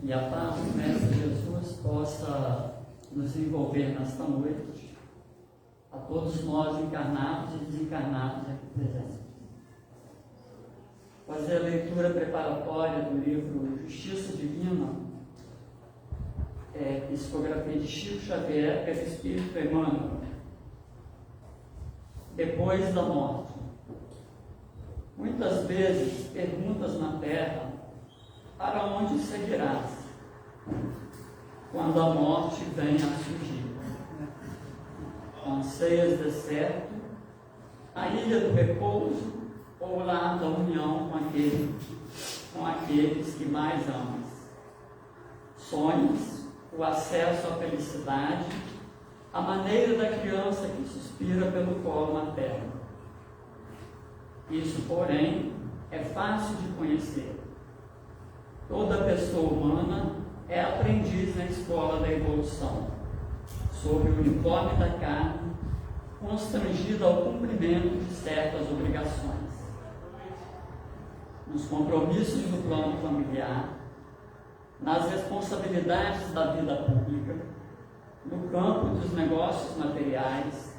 E a paz do Mestre Jesus possa nos envolver nesta noite, a todos nós encarnados e desencarnados aqui presentes. Fazer a leitura preparatória do livro Justiça Divina, psicografia de Chico Xavier, pelo Espírito Emmanuel. Depois da morte. Muitas vezes perguntas na terra: para onde seguirás quando a morte vem a surgir? Anseias deserto, a ilha do repouso ou o lar da união com aqueles que mais amas? Sonhos, o acesso à felicidade, a maneira da criança que suspira pelo colo materno. Isso, porém, é fácil de conhecer. Toda pessoa humana é aprendiz na escola da evolução, sob o uniforme da carne, constrangida ao cumprimento de certas obrigações. Nos compromissos do plano familiar, nas responsabilidades da vida pública, no campo dos negócios materiais,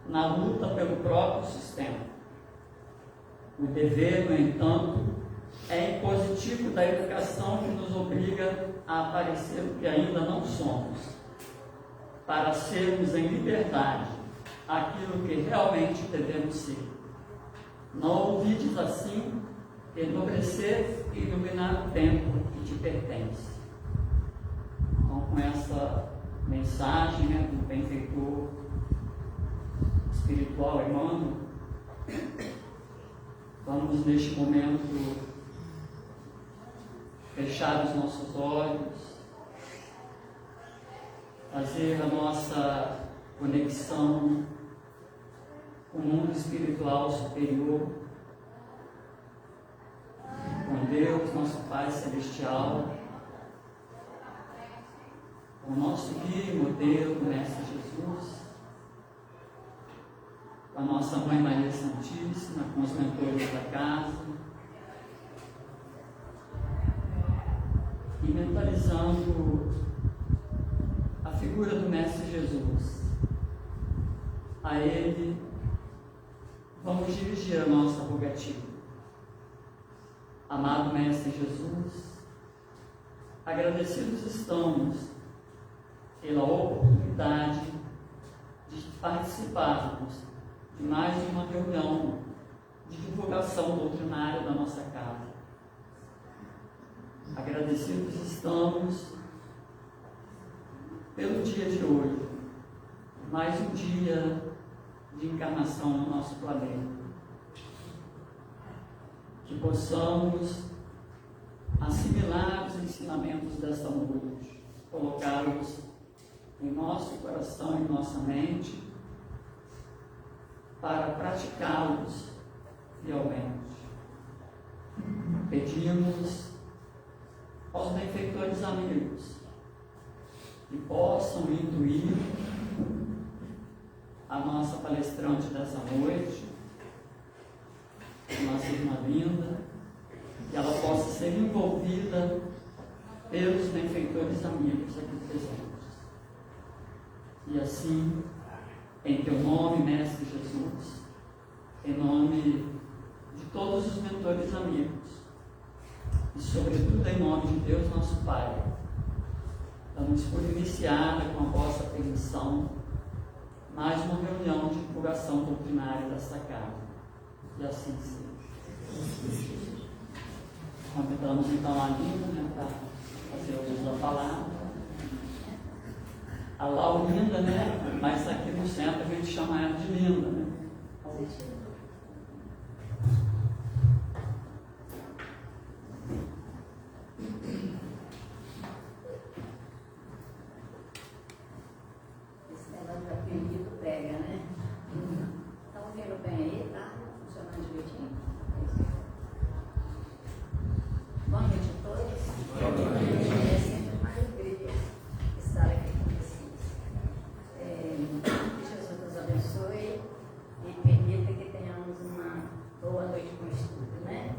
na luta pelo próprio sustento. O dever, no entanto, é impositivo da educação que nos obriga a aparecer o que ainda não somos, para sermos em liberdade aquilo que realmente devemos ser. Não ouvides assim enobrecer e iluminar o tempo que te pertence. Então, com essa mensagem do benfeitor espiritual Emmanuel, vamos neste momento fechar os nossos olhos, fazer a nossa conexão com o mundo espiritual superior, com Deus, nosso Pai Celestial, com o nosso guia e modelo, Mestre Jesus, com a nossa Mãe Maria Santíssima, com os mentores da casa, e mentalizando a figura do Mestre Jesus. A Ele vamos dirigir a nossa rogativa. Amado Mestre Jesus, agradecidos estamos pela oportunidade de participarmos de mais uma reunião de divulgação doutrinária da nossa casa. Agradecidos estamos pelo dia de hoje, mais um dia de encarnação no nosso planeta. Que possamos assimilar os ensinamentos desta noite, colocá-los em nosso coração e nossa mente, para praticá-los fielmente. Pedimos aos benfeitores amigos que possam intuir a nossa palestrante dessa noite, nossa irmã linda, que ela possa ser envolvida pelos benfeitores amigos aqui presentes. E assim, em teu nome, Mestre Jesus, em nome de todos os mentores amigos, e sobretudo em nome de Deus nosso Pai, damos por iniciada, com a vossa permissão, mais uma reunião de divulgação doutrinária desta casa. E assim seja. Convidamos então a Linda para fazer o uso da palavra. A Laurinda, mas aqui no centro a gente chama ela de Linda, Esse negócio de apelido pega, né? Estão ouvindo bem aí, tá? Funcionando direitinho? Boa noite a todos. É sempre uma alegria estar aqui com vocês. Que Jesus nos abençoe e permita que tenhamos uma boa noite com o estudo, né?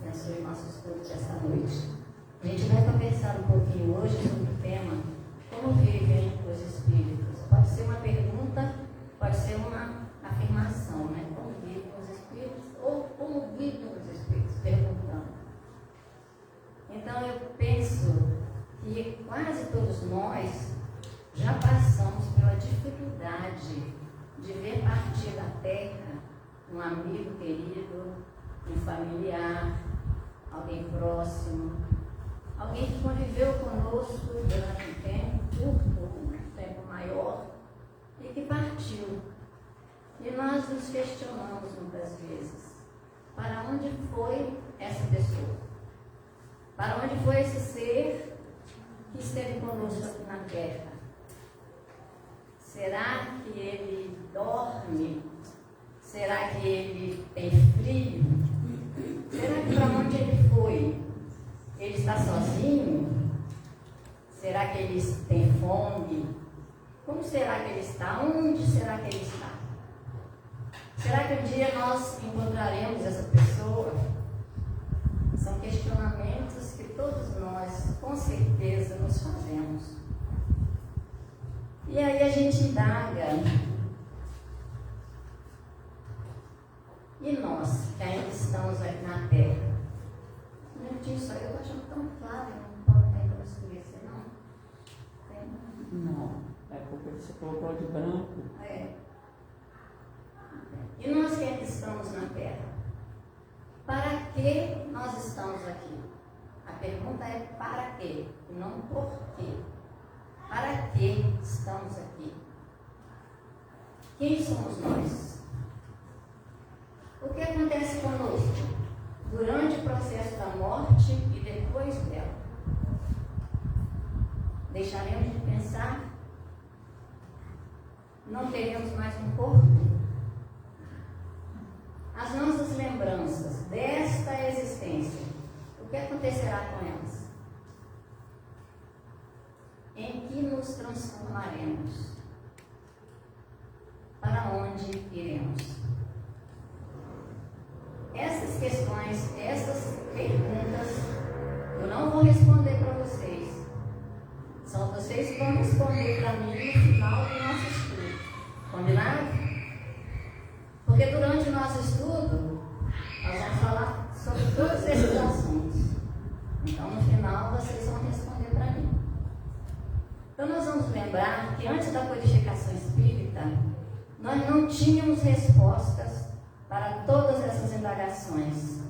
Abençoe nossos estudos esta noite. A gente vai começar pensar um pouquinho hoje sobre o tema como vivem os espíritos. Pode ser uma pergunta, pode ser uma afirmação, né? Como vivem os espíritos ou como vivem os espíritos, perguntando. Então eu penso que quase todos nós já passamos pela dificuldade de ver partir da terra um amigo querido, um familiar, alguém próximo, alguém que conviveu conosco durante um tempo curto, um tempo maior, e que partiu. E nós nos questionamos muitas vezes, para onde foi essa pessoa? Para onde foi esse ser que esteve conosco aqui na terra? Será que ele dorme? Será que ele tem frio? Será que para onde ele foi? Ele está sozinho? Será que ele tem fome? Como será que ele está? Onde será que ele está? Será que um dia nós encontraremos essa pessoa? São questionamentos que todos nós, com certeza, nos fazemos. E aí a gente indaga. E nós, que ainda estamos aqui na Terra? Um minutinho só, eu estou achando tão claro, não pode ter como escurecer, não? Tem? Não, é porque você colocou de branco. É. E nós que ainda estamos na Terra? Para que nós estamos aqui? A pergunta é para quê, e não por quê. Para que estamos aqui? Quem somos nós? O que acontece conosco durante o processo da morte e depois dela? Deixaremos de pensar? Não teremos mais um corpo? As nossas lembranças desta existência, o que acontecerá com elas? Em que nos transformaremos? Para onde iremos? Essas questões, essas perguntas, eu não vou responder para vocês. São vocês que vão responder para mim no final do nosso estudo. Combinado? Porque durante o nosso estudo, nós vamos falar sobre todos esses assuntos. Então, no final, vocês vão responder para mim. Então, nós vamos lembrar que antes da codificação espírita, nós não tínhamos respostas para todas essas indagações.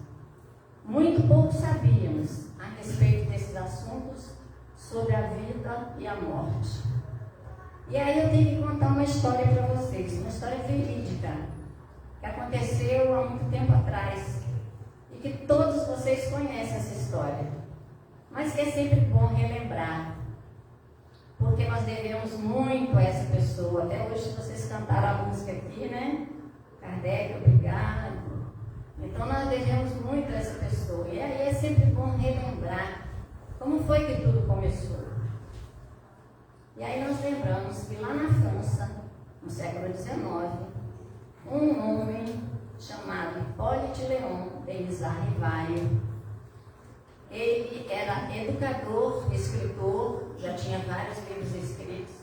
Muito pouco sabíamos a respeito desses assuntos sobre a vida e a morte. E aí eu tenho que contar uma história para vocês, uma história verídica, que aconteceu há muito tempo atrás e que todos vocês conhecem essa história, mas que é sempre bom relembrar, porque nós devemos muito a essa pessoa. Até hoje vocês cantaram a música aqui, né? Kardec, obrigado. Então nós devemos muito a essa pessoa, e aí é sempre bom relembrar como foi que tudo começou. E aí nós lembramos que lá na França, no século XIX, um homem chamado Hippolyte Léon Denis Rivaio, ele era educador, escritor, já tinha vários livros escritos,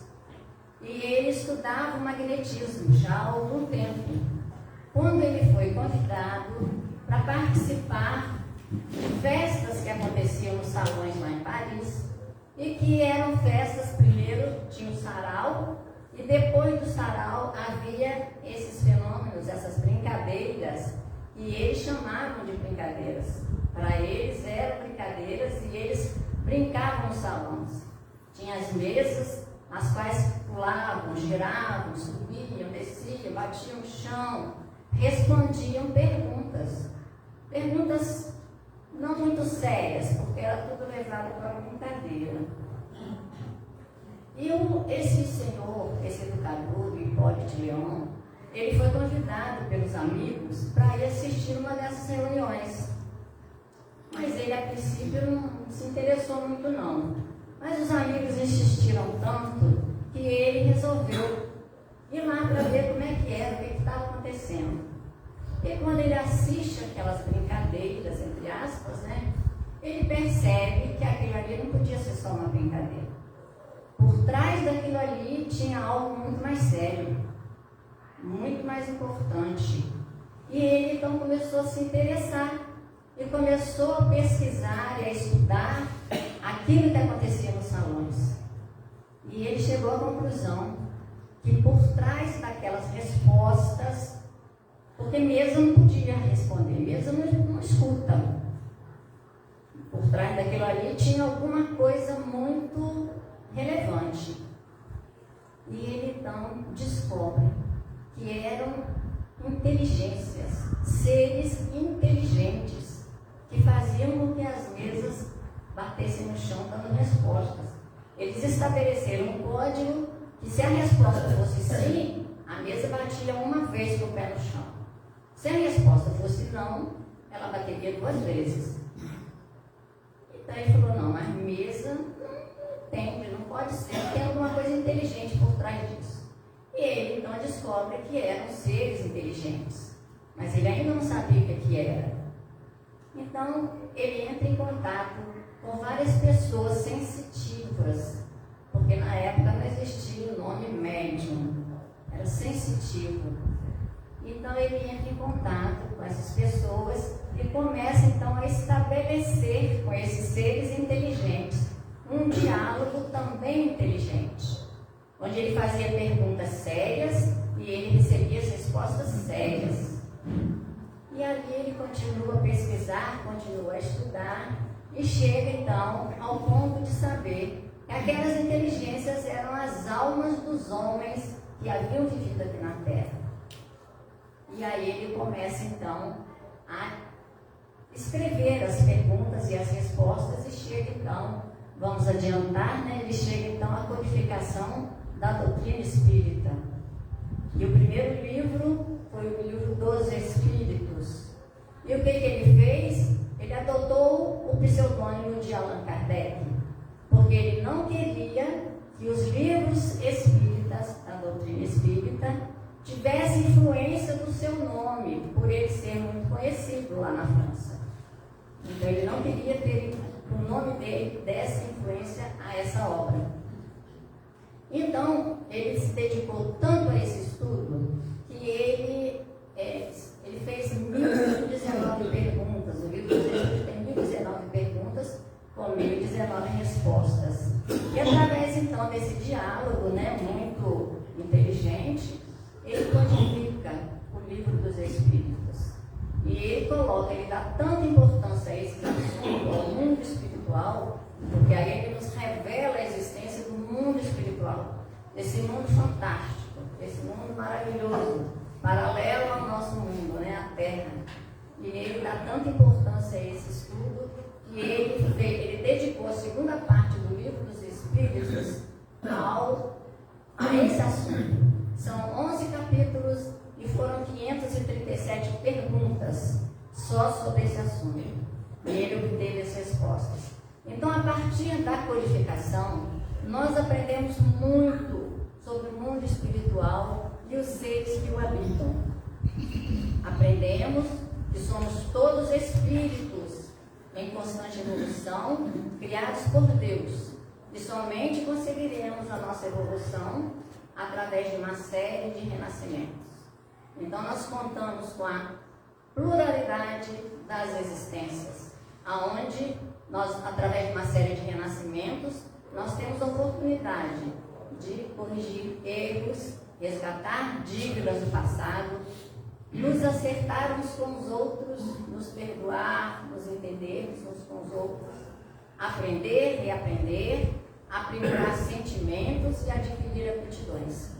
e ele estudava o magnetismo já há algum tempo. Quando ele foi convidado para participar de festas que aconteciam nos salões lá em Paris, e que eram festas, primeiro tinha o sarau, e depois do sarau havia esses fenômenos, essas brincadeiras, e eles chamavam de brincadeiras. Para eles eram brincadeiras e eles brincavam nos salões. Tinha as mesas, as quais pulavam, giravam, subiam, desciam, batiam no chão, respondiam perguntas. Perguntas não muito sérias, porque era tudo levado para uma brincadeira. E esse senhor, esse educador, o Hippolyte Léon, ele foi convidado pelos amigos para ir assistir uma dessas reuniões. Mas ele, a princípio, não se interessou muito, não. Mas os amigos insistiram tanto que ele resolveu ir lá para ver como é que era, o que estava acontecendo. E quando ele assiste aquelas brincadeiras, entre aspas, né, ele percebe que aquilo ali não podia ser só uma brincadeira. Por trás daquilo ali tinha algo muito mais sério, muito mais importante. E ele então começou a se interessar e começou a pesquisar e a estudar aquilo que acontecia nos salões. E ele chegou à conclusão que por trás daquelas respostas, porque Mesa não podia responder, Mesa não escuta. Por trás daquilo ali tinha alguma coisa muito relevante. E ele então descobre que eram inteligências, seres inteligentes, que faziam com que as mesas batessem no chão dando respostas. Eles estabeleceram um código que se a resposta fosse sim, a mesa batia uma vez com o pé no chão. Se a resposta fosse não, ela bateria 2 vezes. Então ele falou, não, a mesa não entende, não pode ser, tem alguma coisa inteligente por trás disso. E ele então descobre que eram seres inteligentes, mas ele ainda não sabia o que era. Então ele entra em contato com várias pessoas sensitivas, porque na época não existia o nome médium, era sensitivo. Então ele entra em contato com essas pessoas e começa então a estabelecer com esses seres inteligentes um diálogo também inteligente, onde ele fazia perguntas sérias e ele recebia as respostas sérias. E ali ele continua a pesquisar, continua a estudar e chega então ao ponto de saber que aquelas inteligências eram as almas dos homens que haviam vivido aqui na Terra. E aí ele começa então a escrever as perguntas e as respostas e chega então, vamos adiantar, né? Ele chega então à codificação da doutrina espírita. E o primeiro livro foi o livro dos Espíritos. E o que ele fez? Ele adotou o pseudônimo de Allan Kardec, porque ele não queria que os livros espíritas, da doutrina espírita, tivessem influência do seu nome, por ele ser muito conhecido lá na França. Então ele não queria ter o nome dele desse influência a essa obra. Então ele se dedicou tanto a esse estudo que ele fez 1019 perguntas. O livro dos Espíritos tem 1019 perguntas com 1019 respostas. E através então desse diálogo, né, muito inteligente, ele codifica o livro dos Espíritos. E ele coloca, ele dá tanta importância a esse assunto, ao mundo espiritual, porque aí ele nos revela a existência do mundo espiritual, desse mundo fantástico, desse mundo maravilhoso, paralelo ao nosso mundo, né, a Terra. E ele dá tanta importância a esse estudo que ele dedicou a segunda parte do livro dos Espíritos a esse assunto. São 11 capítulos e foram 537 perguntas só sobre esse assunto. E ele obteve as respostas. Então, a partir da codificação, nós aprendemos muito sobre o mundo espiritual e os seres que o habitam. Aprendemos que somos todos espíritos em constante evolução, criados por Deus. E somente conseguiremos a nossa evolução através de uma série de renascimentos. Então nós contamos com a pluralidade das existências, aonde nós, através de uma série de renascimentos, nós temos a oportunidade de corrigir erros, resgatar dívidas do passado, nos acertar uns com os outros, nos perdoar, nos entendermos uns com os outros, aprender, reaprender, aprimorar sentimentos e adquirir aptidões.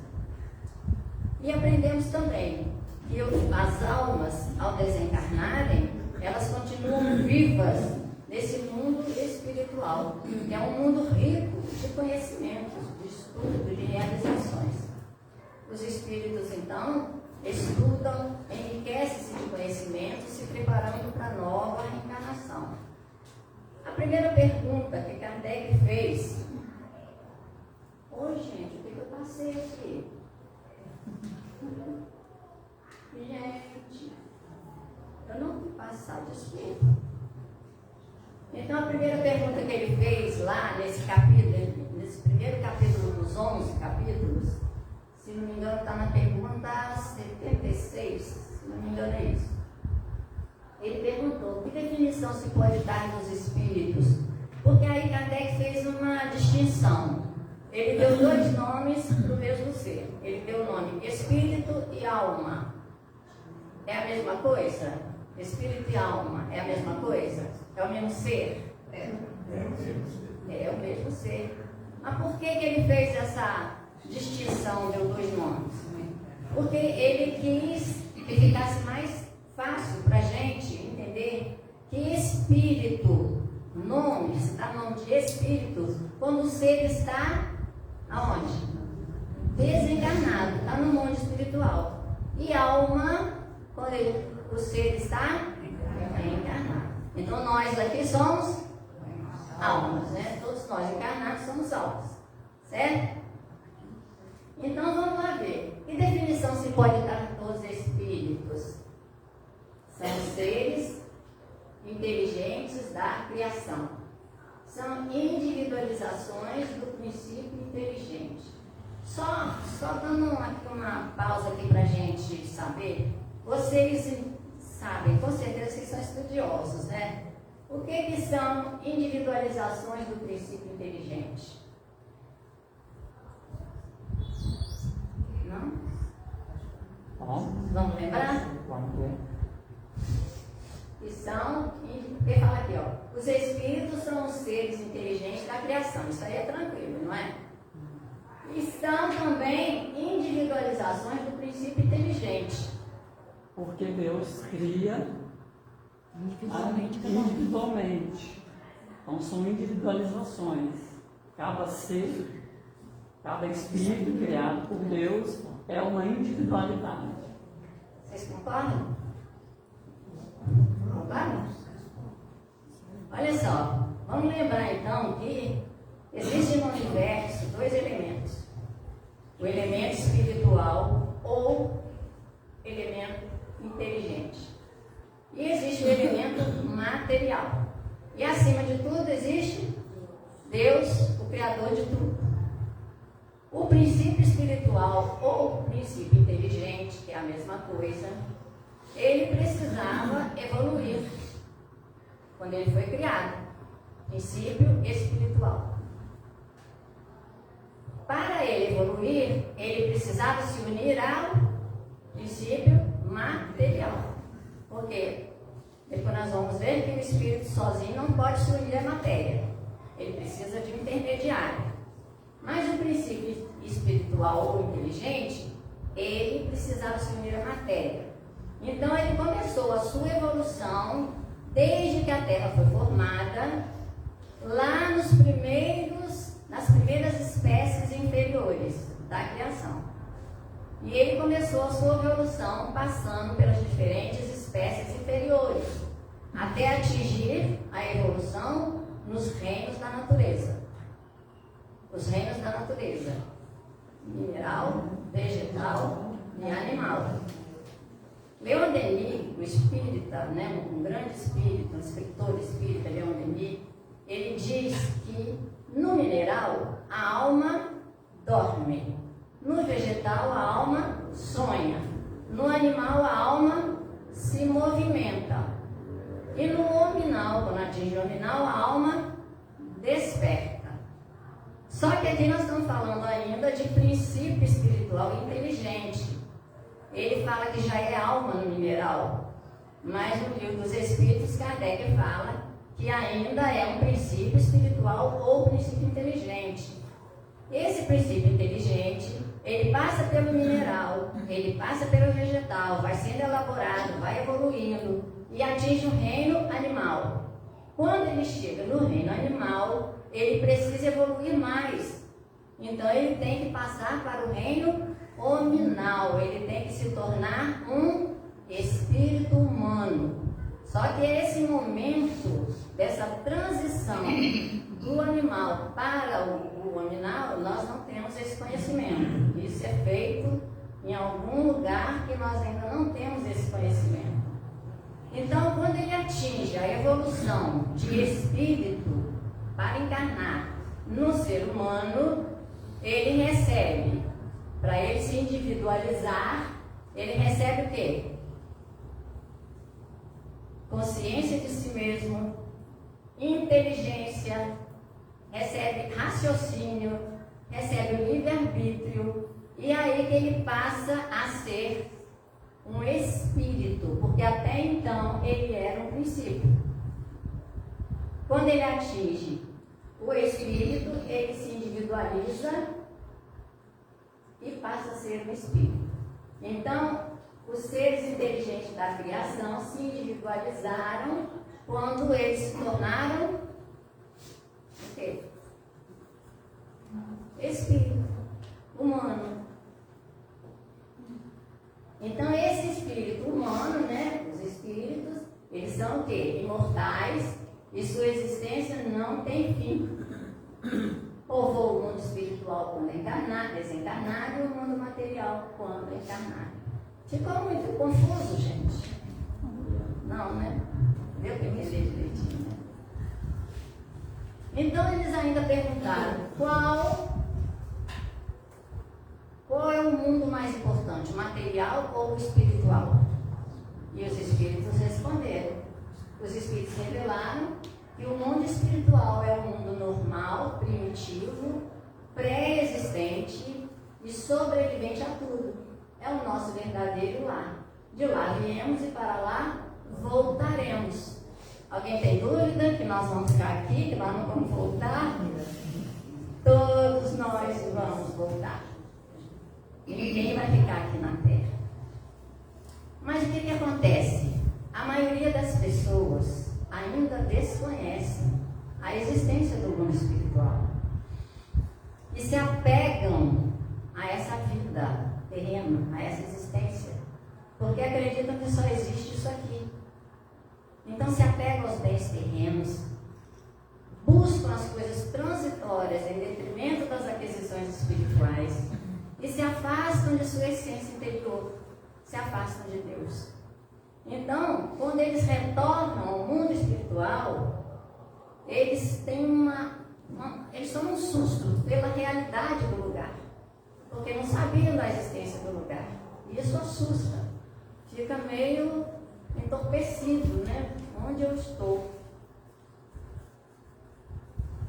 E aprendemos também que as almas, ao desencarnarem, elas continuam vivas nesse mundo espiritual, que é um mundo rico de conhecimentos, de estudo, de realizações. Os espíritos, então, estudam, enriquecem-se de conhecimentos, se preparando para a nova reencarnação. A primeira pergunta que Kardec fez: oi, gente, o que eu passei aqui? Gente, eu não fui passar, desculpa. Então a primeira pergunta que ele fez lá nesse capítulo, nesse primeiro capítulo dos 11 capítulos, se não me engano está na pergunta 76, se não me engano é isso. Ele perguntou, que definição se pode dar dos espíritos? Porque aí Kardec fez uma distinção. Ele deu dois nomes para o mesmo ser. Ele deu o nome espírito e alma. É a mesma coisa? Espírito e alma é a mesma coisa? É o mesmo ser? É o mesmo ser. Mas por que ele fez essa distinção, deu dois nomes? Porque ele quis que ficasse mais fácil para a gente entender que espírito, nome, se dá nome de espírito, quando o ser está aonde? Desencarnado, está no mundo espiritual. E alma, quando o ser está encarnado. Então nós aqui somos almas, né? Todos nós encarnados somos almas, certo? Então vamos lá ver. Que definição se pode dar dos espíritos? São seres inteligentes da criação. São individualizações do princípio inteligente. Só dando uma pausa aqui para a gente saber, vocês sabem, com certeza vocês são estudiosos, né? O que são individualizações do princípio inteligente? Não? Vamos lembrar? Vamos ver. Que são, ele fala aqui, ó, os espíritos são os seres inteligentes da criação. Isso aí é tranquilo, não é? E são também individualizações do princípio inteligente. Porque Deus cria individualmente. Então são individualizações. Cada ser, cada espírito criado por Deus é uma individualidade. Vocês concordam? Concordam? Olha só, vamos lembrar então que existe no universo dois elementos. O elemento espiritual ou elemento inteligente. E existe o elemento material. E acima de tudo existe Deus, o Criador de tudo. O princípio espiritual ou princípio inteligente, que é a mesma coisa, ele precisava evoluir quando ele foi criado. Princípio espiritual. Para ele evoluir, ele precisava se unir ao princípio material. Porque depois nós vamos ver que o espírito sozinho não pode se unir à matéria. Ele precisa de um intermediário. Mas o princípio espiritual ou inteligente, ele precisava se unir à matéria. Então ele começou a sua evolução desde que a Terra foi formada, lá nas primeiras espécies inferiores da criação. E ele começou a sua evolução passando pelas diferentes espécies inferiores, até atingir a evolução nos reinos da natureza. Os reinos da natureza: mineral, vegetal e animal. Leon Denis, o espírita, né, um grande espírita, um escritor espírita, Leon Denis, ele diz que no mineral a alma dorme, no vegetal a alma sonha, no animal a alma se movimenta e no hominal, quando atinge o hominal, a alma desperta. Só que aqui nós estamos falando ainda de princípio espiritual inteligente. Ele fala que já é alma no mineral, mas no livro dos Espíritos, Kardec fala que ainda é um princípio espiritual ou princípio inteligente. Esse princípio inteligente, ele passa pelo mineral, ele passa pelo vegetal, vai sendo elaborado, vai evoluindo e atinge o reino animal. Quando ele chega no reino animal, ele precisa evoluir mais. Então ele tem que passar para o reino hominal, ele tem que se tornar um espírito humano. Só que esse momento dessa transição do animal para o hominal, nós não temos esse conhecimento. Isso é feito em algum lugar que nós ainda não temos esse conhecimento. Então, quando ele atinge a evolução de espírito, para encarnar no ser humano, ele recebe, para ele se individualizar, ele recebe o quê? Consciência de si mesmo, inteligência, recebe raciocínio, recebe o livre-arbítrio, e aí que ele passa a ser um espírito, porque até então ele era um princípio. Quando ele atinge o espírito, ele se individualiza e passa a ser um espírito. Então, os seres inteligentes da criação se individualizaram quando eles se tornaram o quê? Espírito humano. Então, esse espírito humano, né, os espíritos, eles são o quê? Imortais, e sua existência não tem fim. Povoa o mundo espiritual quando encarnado, desencarnado, e o mundo material quando encarnado. Ficou muito confuso, gente? Não, né? Deu para entender direitinho, né? Então, eles ainda perguntaram qual é o mundo mais importante, o material ou o espiritual? E os espíritos responderam. Os espíritos revelaram que o mundo espiritual é um mundo normal, primitivo, pré-existente e sobrevivente a tudo. É o nosso verdadeiro lar. De lá viemos e para lá voltaremos. Alguém tem dúvida que nós vamos ficar aqui, que nós não vamos voltar? Todos nós vamos voltar. E ninguém vai ficar aqui na Terra. Mas o que acontece? A maioria das pessoas ainda desconhece a existência do mundo espiritual e se apegam a essa vida terrena, a essa existência, porque acreditam que só existe isso aqui. Então se apegam aos bens terrenos, buscam as coisas transitórias em detrimento das aquisições espirituais e se afastam de sua essência interior, se afastam de Deus. Então, quando eles retornam ao mundo espiritual, eles têm eles tomam um susto pela realidade do lugar, porque não sabiam da existência do lugar. E isso assusta, fica meio entorpecido, né? Onde eu estou?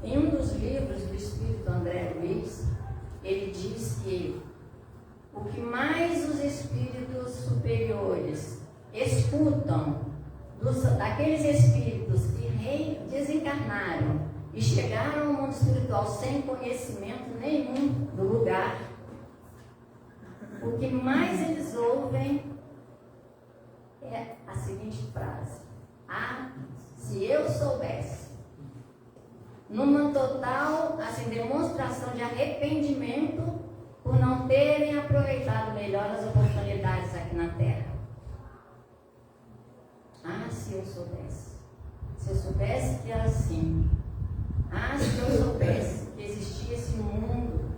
Em um dos livros do espírito André Luiz, ele diz que o que mais os espíritos superiores escutam daqueles espíritos que desencarnaram e chegaram ao mundo espiritual sem conhecimento nenhum do lugar, o que mais eles ouvem é a seguinte frase: ah, se eu soubesse. Numa total demonstração de arrependimento por não terem aproveitado melhor as oportunidades aqui na Terra. Ah, se eu soubesse. Se eu soubesse que era assim. Ah, se eu soubesse que existia esse mundo,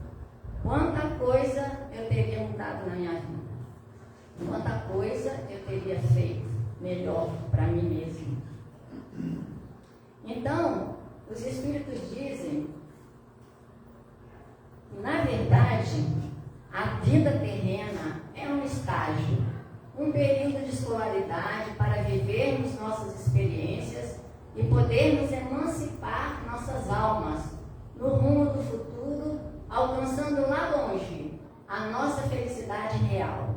quanta coisa eu teria mudado na minha vida. Quanta coisa eu teria feito melhor para mim mesmo. Então, os espíritos dizem que, na verdade, a vida terrena é um estágio, um período de escolaridade para vivermos nossas experiências e podermos emancipar nossas almas no rumo do futuro, alcançando lá longe a nossa felicidade real.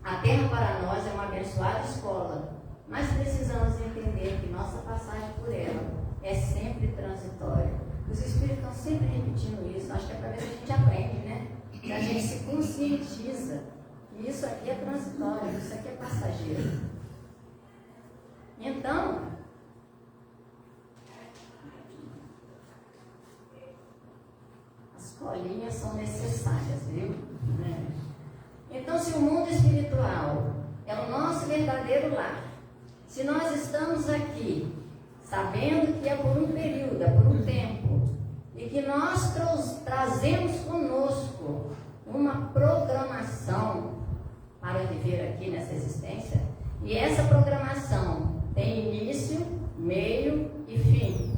A Terra para nós é uma abençoada escola, mas precisamos entender que nossa passagem por ela é sempre transitória. Os espíritos estão sempre repetindo isso. Acho que é para ver se a gente aprende, né? Que a gente se conscientiza que isso aqui é transitório, isso aqui é passageiro. Então, as colinhas são necessárias, viu? Então, se o mundo espiritual é o nosso verdadeiro lar, se nós estamos aqui sabendo que é por um período, é por um tempo, e que nós trazemos conosco uma programação para viver aqui nessa existência, e essa programação tem início, meio e fim.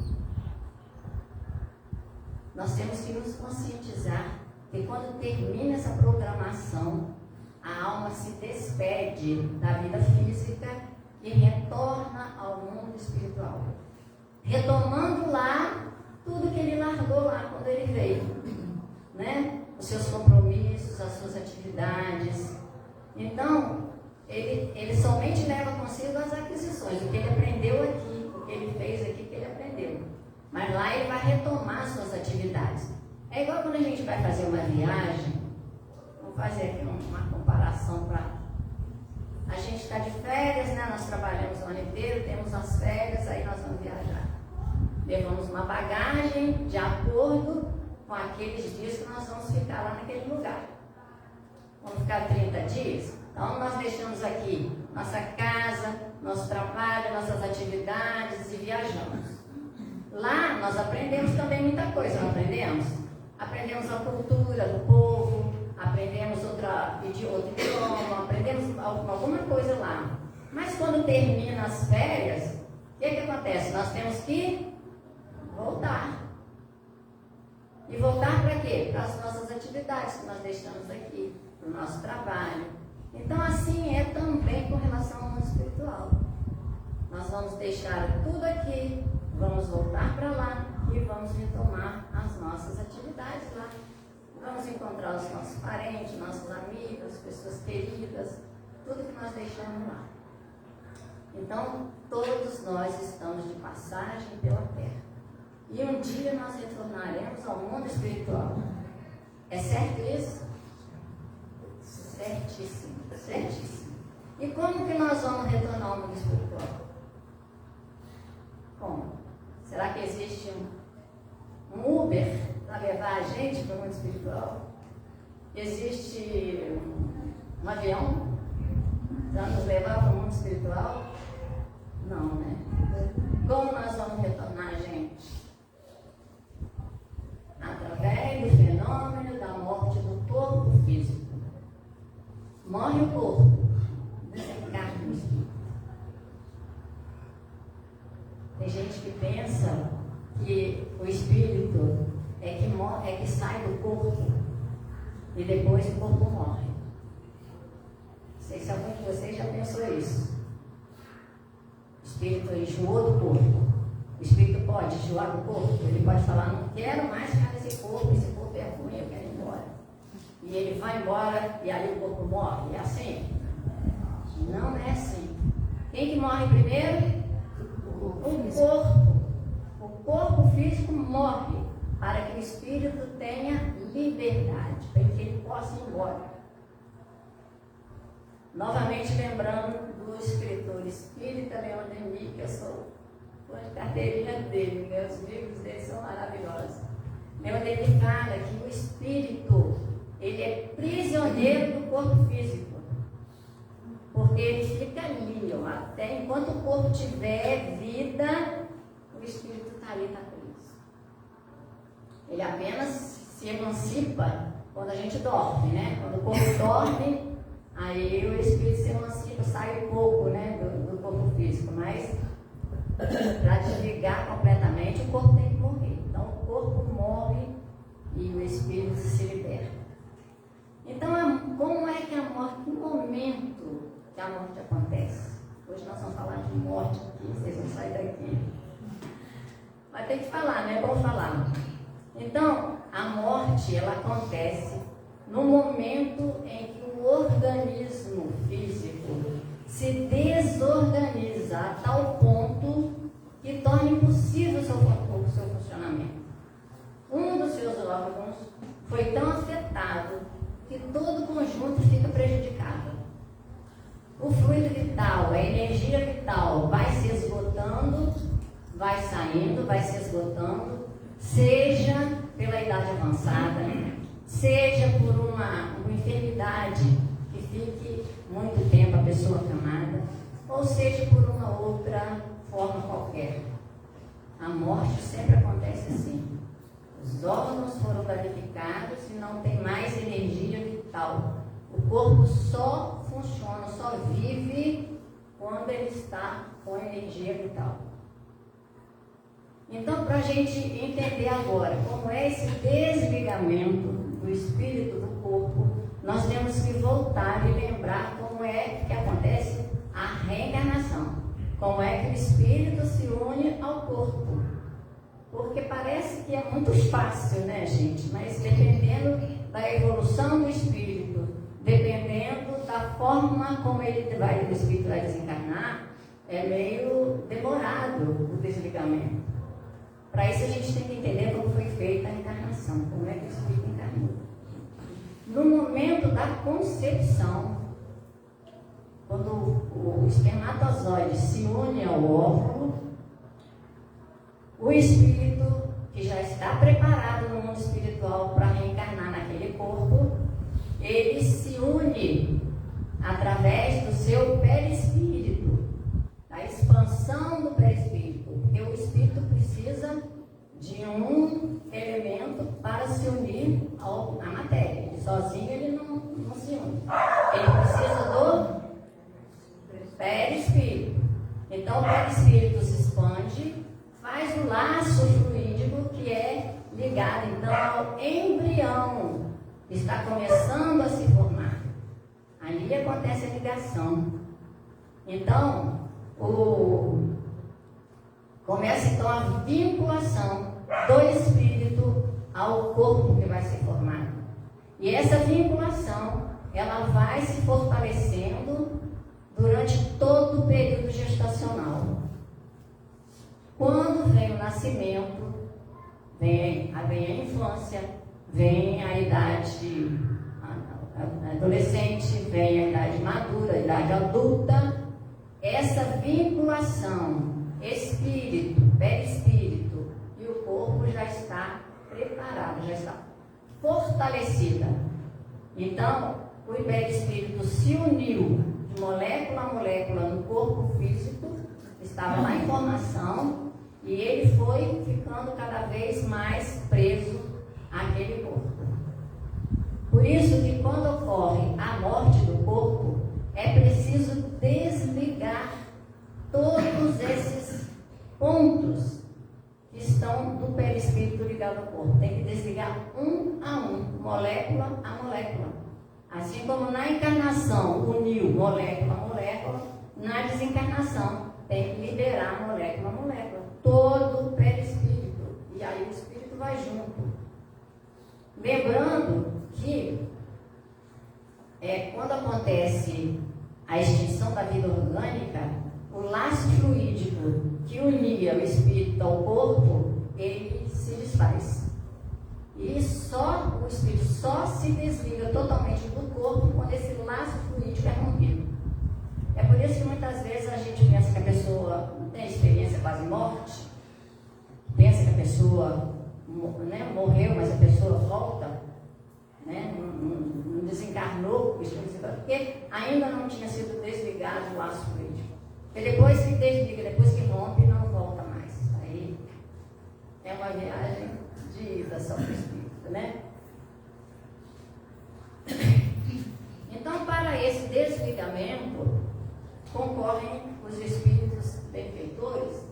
nós temos que nos conscientizar que quando termina essa programação, a alma se despede da vida física e retorna ao mundo espiritual, retomando lá tudo que ele largou lá quando ele veio, né? Os seus compromissos, as suas atividades. Então, ele somente leva consigo as aquisições, o que ele aprendeu aqui, o que ele fez aqui, que ele aprendeu. Mas lá ele vai retomar as suas atividades. É igual quando a gente vai fazer uma viagem, vamos fazer aqui uma comparação para... A gente está de férias, né? Nós trabalhamos o ano inteiro, temos as férias, aí nós vamos viajar. Levamos uma bagagem de acordo com aqueles dias que nós vamos ficar lá naquele lugar. Vamos ficar 30 dias? Então nós deixamos aqui nossa casa, nosso trabalho, nossas atividades e viajamos. Lá nós aprendemos também muita coisa, não aprendemos? Aprendemos a cultura do povo, aprendemos outro idioma, aprendemos alguma coisa lá. Mas quando termina as férias, o que acontece? Nós temos que voltar. E voltar para quê? Para as nossas atividades que nós deixamos aqui, para o nosso trabalho. Então assim é também com relação ao mundo espiritual. Nós vamos deixar tudo aqui, vamos voltar para lá e vamos retomar as nossas atividades lá. Vamos encontrar os nossos parentes, nossos amigos, pessoas queridas, tudo que nós deixamos lá. Então, todos nós estamos de passagem pela Terra. E um dia nós retornaremos ao mundo espiritual. É certo isso? Certíssimo, certíssimo. E como que nós vamos retornar ao mundo espiritual? Como? Será que existe um Uber para levar a gente para o mundo espiritual? Existe um avião para nos levar para o mundo espiritual? Não, né? Como nós vamos retornar, gente? Através do fenômeno da morte do corpo físico. Morre o corpo, desencarna o espírito. Tem gente que pensa que o espírito é que sai do corpo e depois o corpo morre. Não sei se algum de vocês já pensou isso. O espírito enjoou do corpo. O espírito pode enjoar do corpo. Ele pode falar, não quero mais ficar nesse corpo é ruim, eu quero ir embora. E ele vai embora e aí o corpo morre. É assim? Não é assim. Quem que morre primeiro? O corpo. O corpo físico morre para que o espírito tenha liberdade, para que ele possa ir embora. Novamente lembrando do escritor espírita Leon Denis, que eu sou fã de carteirinha dele, meus livros dele são maravilhosos. Leon Denis fala que o espírito, ele é prisioneiro do corpo físico, porque ele fica ali, ó, até enquanto o corpo tiver vida, o espírito está ali, está preso. Ele apenas se emancipa quando a gente dorme, né? Quando o corpo dorme, aí o espírito se emancipa, sai um pouco, né, do corpo físico, mas para desligar completamente, o corpo tem que morrer. Então o corpo morre e o espírito se liberta. Então, como é que a morte, que momento que a morte acontece? Hoje nós vamos falar de morte aqui, vocês vão sair daqui. Mas tem que falar, né? É bom falar. Então, a morte, ela acontece no momento em que o organismo físico se desorganiza a tal ponto que torna impossível o seu funcionamento. Um dos seus órgãos foi tão afetado que todo o conjunto fica prejudicado. O fluido vital, a energia vital vai se esgotando, vai saindo, vai se esgotando, seja pela idade avançada, seja por uma enfermidade que fique muito tempo a pessoa acamada, ou seja por uma outra forma qualquer. A morte sempre acontece assim. Os órgãos foram danificados e não tem mais energia vital. O corpo só funciona, só vive quando ele está com energia vital. Então, para a gente entender agora como é esse desligamento do espírito do corpo, nós temos que voltar e lembrar como é que acontece a reencarnação. Como é que o espírito se une ao corpo. Porque parece que é muito fácil, né, gente? Mas dependendo da evolução do espírito, dependendo da forma como o espírito vai desencarnar, é meio demorado o desligamento. Para isso a gente tem que entender como foi feita a encarnação, como é que o espírito encarnou. No momento da concepção, quando o espermatozoide se une ao óvulo, o espírito, que já está preparado no mundo espiritual para reencarnar naquele corpo, ele se une através do seu perispírito, da expansão do perispírito, porque o espírito precisa de um elemento para se unir à matéria. Ele sozinho ele não se une. Ele precisa do perispírito. Então o perispírito se expande, faz o laço fluídico que é ligado então ao embrião que está começando a se formar. Ali acontece a ligação. Então, começa então a vinculação do espírito ao corpo que vai ser formado. E essa vinculação, ela vai se fortalecendo durante todo o período gestacional. Quando vem o nascimento, vem a infância, vem a idade adolescente, vem a idade madura, a idade adulta. Essa vinculação, espírito, perispírito e o corpo já está preparado, já está fortalecida. Então, o perispírito se uniu de molécula a molécula no corpo físico, estava lá em formação, e ele foi ficando cada vez mais preso àquele corpo. Por isso que quando ocorre a morte do corpo, é preciso desligar todos esses pontos que estão do perispírito ligado ao corpo. Tem que desligar um a um, molécula a molécula. Assim como na encarnação uniu molécula a molécula, na desencarnação tem que liberar molécula a molécula. Todo o perispírito. E aí o espírito vai junto. Lembrando que quando acontece a extinção da vida orgânica, o laço fluídico que unia o espírito ao corpo, ele se desfaz. E o espírito só se desliga totalmente do corpo quando esse laço fluídico é rompido. É por isso que muitas vezes a gente pensa que a pessoa não tem experiência quase morte, pensa que a pessoa morreu, mas a pessoa volta, não desencarnou, porque ainda não tinha sido desligado o laço fluídico. Porque depois que desliga, depois que rompe, não volta mais. Aí é uma viagem de ida só para o espírito, né? Então, para esse desligamento, concorrem os espíritos benfeitores.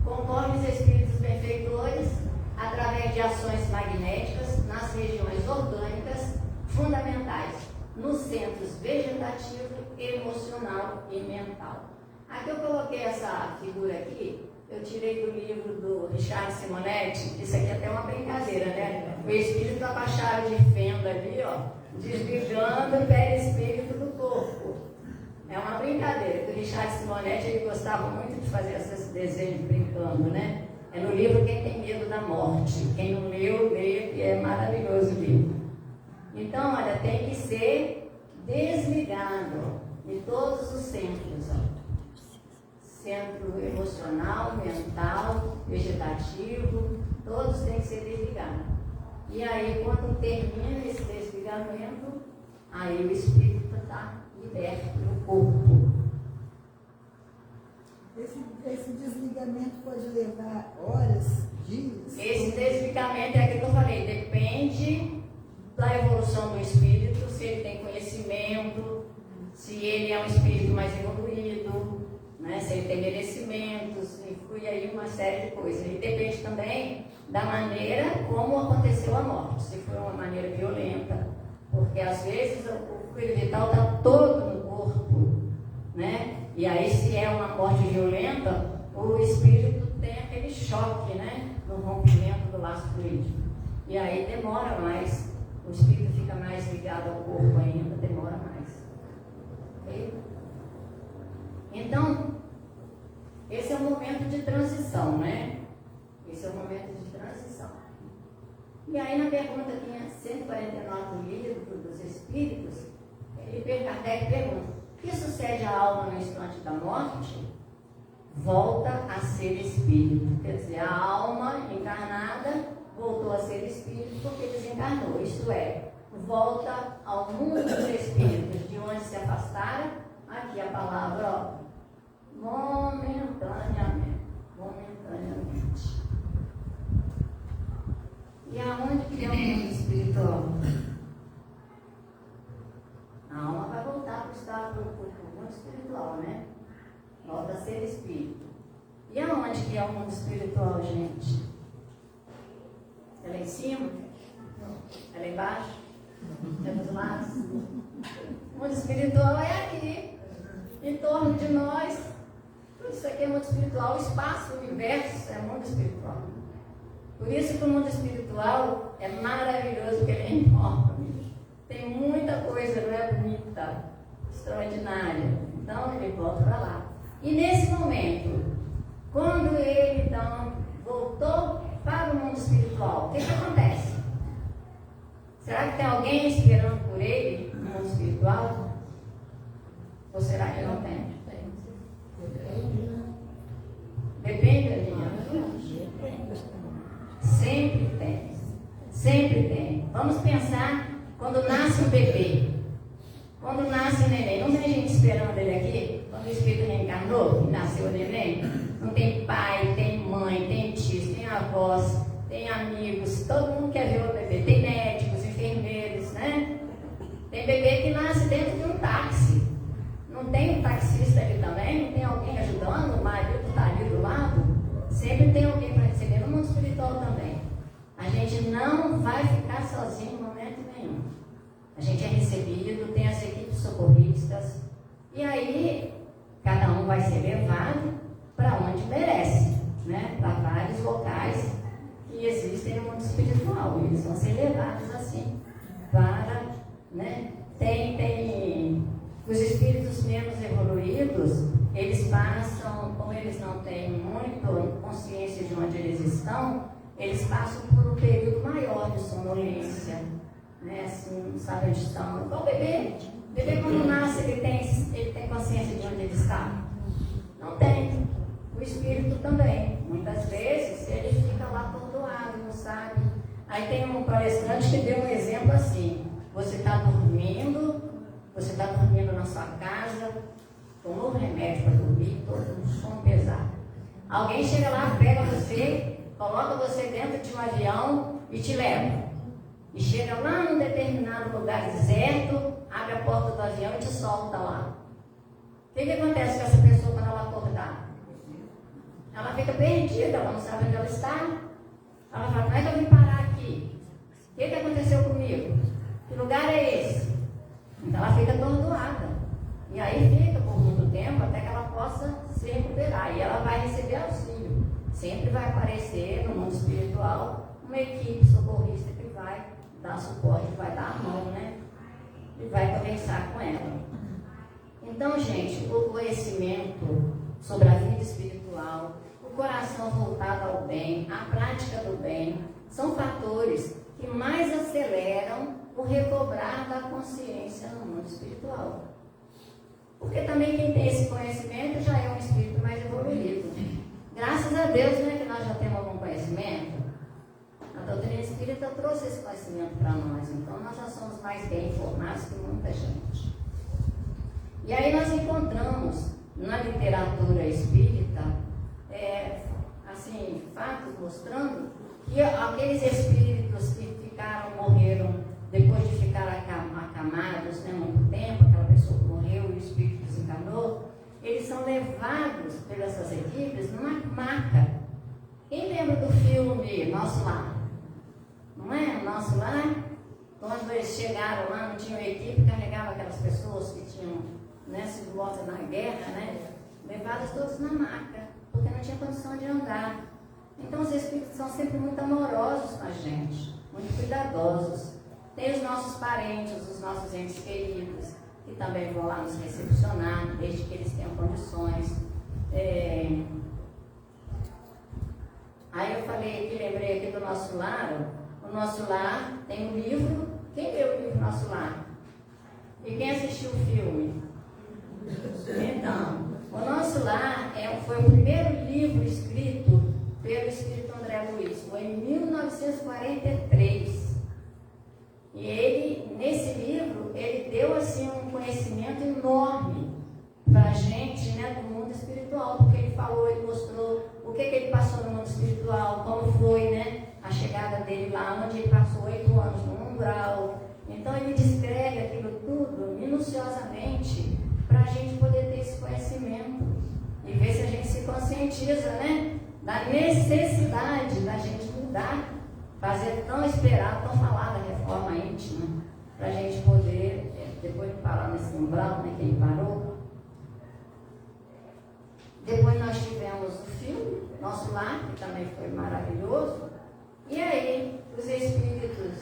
Concorrem os espíritos benfeitores através de ações magnéticas nas regiões orgânicas fundamentais, nos centros vegetativo, emocional e mental. Aqui eu coloquei essa figura aqui, eu tirei do livro do Richard Simonetti. Isso aqui é até uma brincadeira, né? O espírito abaixado de fenda ali, ó, desligando o perispírito do corpo. É uma brincadeira. O Richard Simonetti, ele gostava muito de fazer esses desenhos brincando, né? É no livro Quem Tem Medo da Morte. Quem não leu, leia, que é maravilhoso o livro. Então, olha, tem que ser desligado em todos os centros, ó. Centro emocional, mental, vegetativo, todos têm que ser desligados. E aí, quando termina esse desligamento, aí o espírito está liberto do corpo. Esse desligamento pode levar horas, dias? Esse desligamento é aquilo que eu falei, depende da evolução do espírito, se ele tem conhecimento, se ele é um espírito mais evoluído, né? Se ele tem merecimentos, inclui aí uma série de coisas. E depende também da maneira como aconteceu a morte. Se foi uma maneira violenta, porque às vezes o fluido vital está todo no corpo, né? E aí, se é uma morte violenta, o espírito tem aquele choque, né? No rompimento do laço fluídico. E aí demora mais, o espírito fica mais ligado ao corpo ainda, demora mais. Ok? Então, esse é o momento de transição, né? Esse é o momento de transição. E aí, na pergunta 149 do livro dos Espíritos, Kardec pergunta: o que sucede à alma no instante da morte? Volta a ser espírito. Quer dizer, a alma encarnada voltou a ser espírito porque desencarnou. Isto é, volta ao mundo dos espíritos, de onde se afastaram. Aqui a palavra, ó, momentaneamente. E aonde que é o mundo espiritual? A alma vai voltar para o estado do mundo espiritual, né? Volta a ser espírito. E aonde que é o mundo espiritual, gente? É lá em cima? É lá embaixo? É dos lados? O mundo espiritual é aqui, em torno de nós. Tudo isso aqui é mundo espiritual. O espaço, o universo é mundo espiritual. Por isso que o mundo espiritual é maravilhoso, porque ele é enorme. Tem muita coisa, não é, bonita, extraordinária. Então ele volta para lá. E nesse momento, quando ele então voltou para o mundo espiritual, o que acontece? Será que tem alguém esperando por ele no mundo espiritual? Ou será que não tem? Depende, Adriana. Sempre tem. Sempre tem. Vamos pensar quando nasce o bebê. Quando nasce o neném. Não tem gente esperando ele aqui? Quando o espírito reencarnou, nasceu o neném? Não tem pai, tem mãe, tem tios, tem avós, tem amigos. Todo mundo quer ver o bebê. Tem médicos, enfermeiros, né? Tem bebê que nasce dentro de um táxi. Não tem um taxista ali também? Não tem alguém ajudando? O marido está ali do lado? Sempre tem alguém para receber no mundo espiritual também. A gente não vai ficar sozinho em momento nenhum. A gente é recebido, tem as equipes socorristas. E aí, cada um vai ser levado para onde merece, né? Para vários locais que existem no mundo espiritual. Eles vão ser levados assim para, né? Tem os espíritos menos evoluídos, eles passam, como eles não têm muito consciência de onde eles estão, eles passam por um período maior de sonolência, né? Assim, não sabe onde estão. Igual o bebê. O bebê, quando nasce, ele tem consciência de onde ele está? Não tem. O espírito também. Muitas vezes ele fica lá atordoado, não sabe. Aí tem um palestrante que deu um exemplo assim: você está dormindo na sua casa, tomou um remédio para dormir, todo um sono pesado. Alguém chega lá, pega você, coloca você dentro de um avião e te leva. E chega lá num determinado lugar deserto, abre a porta do avião e te solta lá. O que acontece com essa pessoa quando ela acordar? Ela fica perdida, ela não sabe onde ela está. Ela fala: como é que eu vim parar aqui? O que aconteceu comigo? Que lugar é esse? Então ela fica atordoada. E aí fica por muito tempo até que ela possa se recuperar. E ela vai receber auxílio. Sempre vai aparecer no mundo espiritual uma equipe socorrista que vai dar suporte, vai dar a mão, né? E vai conversar com ela. Então, gente, o conhecimento sobre a vida espiritual, o coração voltado ao bem, a prática do bem, são fatores que mais aceleram o recobrar da consciência no mundo espiritual. Porque também quem tem esse conhecimento já é um espírito mais evoluído. Graças a Deus, né, que nós já temos algum conhecimento. A doutrina espírita trouxe esse conhecimento para nós. Então nós já somos mais bem informados que muita gente. E aí nós encontramos na literatura espírita assim, fatos mostrando que aqueles espíritos que morreram depois de ficar acamados, né, muito tempo, aquela pessoa que morreu e o espírito desencarnou, eles são levados pelas suas equipes numa maca. Quem lembra do filme Nosso Lar? Não é? Nosso Lar? Quando eles chegaram lá, não tinha uma equipe, carregava aquelas pessoas que tinham, né, sido mortas na guerra, né? Levados todos na maca, porque não tinha condição de andar. Então os Espíritos são sempre muito amorosos com a gente, muito cuidadosos. Tem os nossos parentes, os nossos entes queridos, que também vão lá nos recepcionar, desde que eles tenham condições. Aí eu falei aqui, lembrei aqui do Nosso Lar. O Nosso Lar tem um livro. Quem leu o livro Nosso Lar? E quem assistiu o filme? Então, o Nosso Lar foi o primeiro livro escrito pelo Espírito André Luiz. Foi em 1943. E ele, nesse livro, ele deu assim um conhecimento enorme para a gente, né, do mundo espiritual, porque ele falou, ele mostrou o que ele passou no mundo espiritual, como foi, né, a chegada dele lá, onde ele passou 8 anos no umbral. Então ele descreve aquilo tudo minuciosamente para a gente poder ter esse conhecimento e ver se a gente se conscientiza, né, da necessidade da gente mudar, fazer tão esperada, tão falada reforma íntima, para a gente poder, depois de parar nesse umbral, né, que ele parou. Depois nós tivemos o filme Nosso Lar, que também foi maravilhoso. E aí, os espíritos